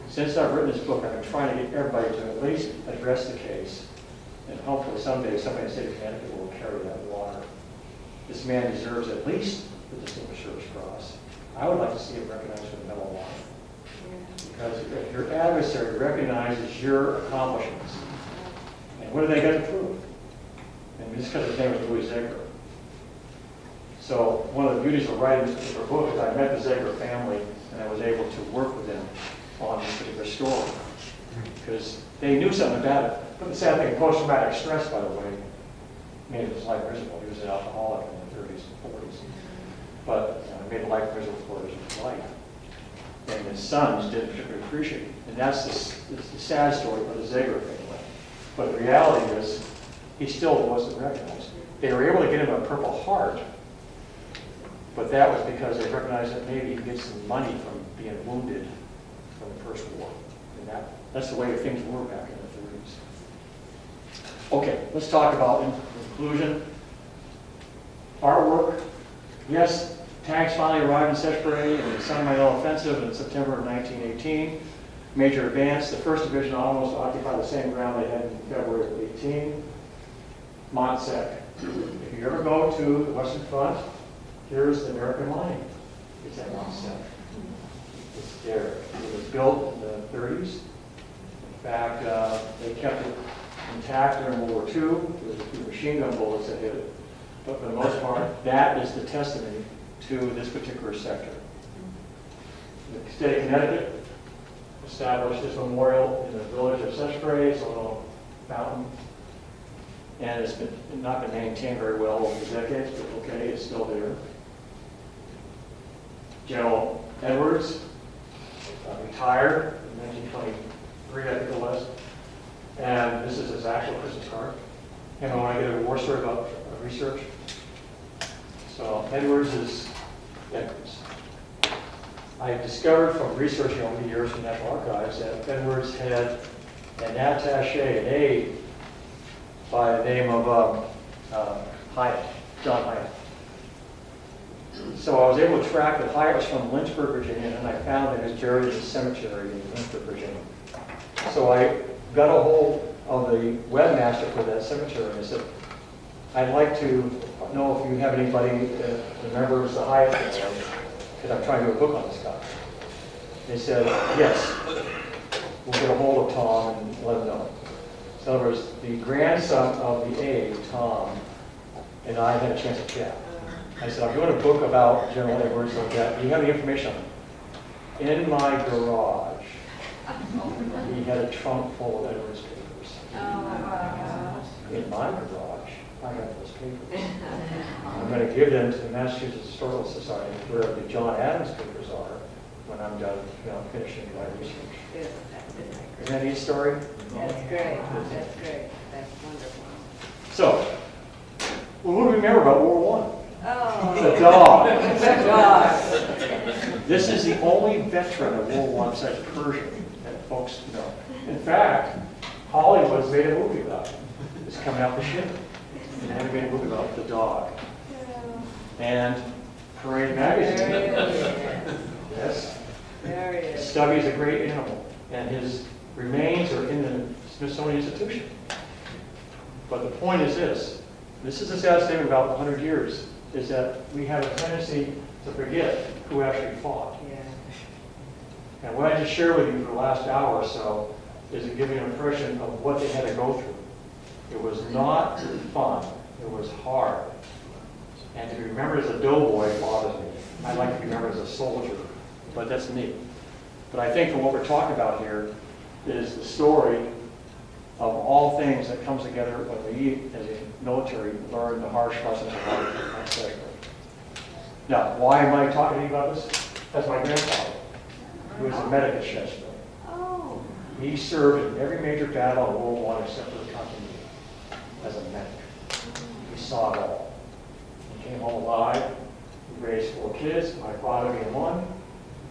A: Since I've written this book, I've been trying to get everybody to at least address the case, and hopefully someday somebody in the state of Connecticut will carry that water. This man deserves at least the Distinguished Service Cross. I would like to see it recognized with a Medal of Honor. Because if your adversary recognizes your accomplishments, and what do they got to prove? And just because his name was Louis Zegger. So one of the beauties of writing this particular book is I met the Zegger family, and I was able to work with them on this particular story. Because they knew something about it. But the sad thing, post-traumatic stress, by the way, made his life miserable. He was an alcoholic in the 30s and 40s. But it made life miserable for his life. And his sons didn't particularly appreciate it. And that's the sad story of the Zegger family. But the reality is, he still wasn't recognized. They were able to get him a Purple Heart, but that was because they recognized that maybe he could get some money from being wounded from the First War. And that's the way things were back in the 30s. Okay, let's talk about, in conclusion, artwork. Yes, tanks finally arrived in Seichprey in the Sacramento offensive in September of 1918. Major advance. The 1st Division almost occupied the same ground they had in February of 18. Montsec. If you ever go to the Western Front, here's the American line. It's at Montsec. It's there. It was built in the 30s. In fact, they kept it intact during World War II. There was a few machine gun bullets that hit it. But for the most part, that is the testimony to this particular sector. The state of Connecticut established this memorial in the village of Seichprey. It's a little fountain. And it's not been maintained very well over the decades, but okay, it's still there. General Edwards retired in 1923, I think it was. And this is his actual Christmas card. And I want to get a war story about research. So Edwards is Edwards. I discovered from researching over the years from National Archives that Edwards had an attaché, an aide, by the name of Hyatt, John Hyatt. So I was able to track that Hyatt was from Lynchburg, Virginia, and I found that he was buried in a cemetery in Lynchburg, Virginia. So I got a hold of the webmaster for that cemetery, and I said, I'd like to know if you have anybody that remembers the Hyatt family, because I'm trying to do a book on this guy. They said, yes, we'll get a hold of Tom and let him know. So in other words, the grandson of the aide, Tom, and I had a chance to chat. I said, I'm doing a book about General Edwards like that. Do you have any information on him? In my garage, he had a trunk full of Edwards papers. In my garage, I have those papers. I'm going to give them to the Massachusetts Historical Society, where the John Adams papers are, when I'm done finishing my research. Isn't that a neat story?
E: That's great, that's great, that's wonderful.
A: So, well, what do we remember about World War
E: Oh.
A: I? The dog.
E: The dog.
A: This is the only veteran of World War I besides Persian that folks know. In fact, Hollywood's made a movie about it. It's coming out this year. And they made a movie about the dog. And Parade Magazine. Yes.
E: There he is.
A: Stubby's a great animal, and his remains are in the Smithsonian Institution. But the point is this is a sad statement about 100 years, is that we have a tendency to forget who actually fought.
E: Yeah.
A: And what I just shared with you for the last hour or so is to give you an impression of what they had to go through. It was not fun, it was hard. And to be remembered as a doughboy bothers me. I'd like to be remembered as a soldier, but that's me. But I think from what we're talking about here is the story of all things that comes together when we, as a military, learn the harsh lessons of life. Now, why am I talking to you about this? That's my grandfather, who was a medic at Cheerful.
E: Oh.
A: He served in every major battle in World War I except for the continuity as a medic. He saw it all. He came home alive. He raised 4 kids, my father being one.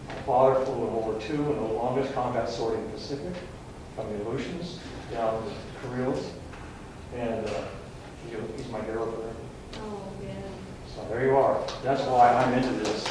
A: My father flew in World War II in the longest combat sortie in the Pacific, from the Aleutians down to the Kuriles. And he's my hero forever.
E: Oh, yeah.
A: So there you are. That's why I'm into this.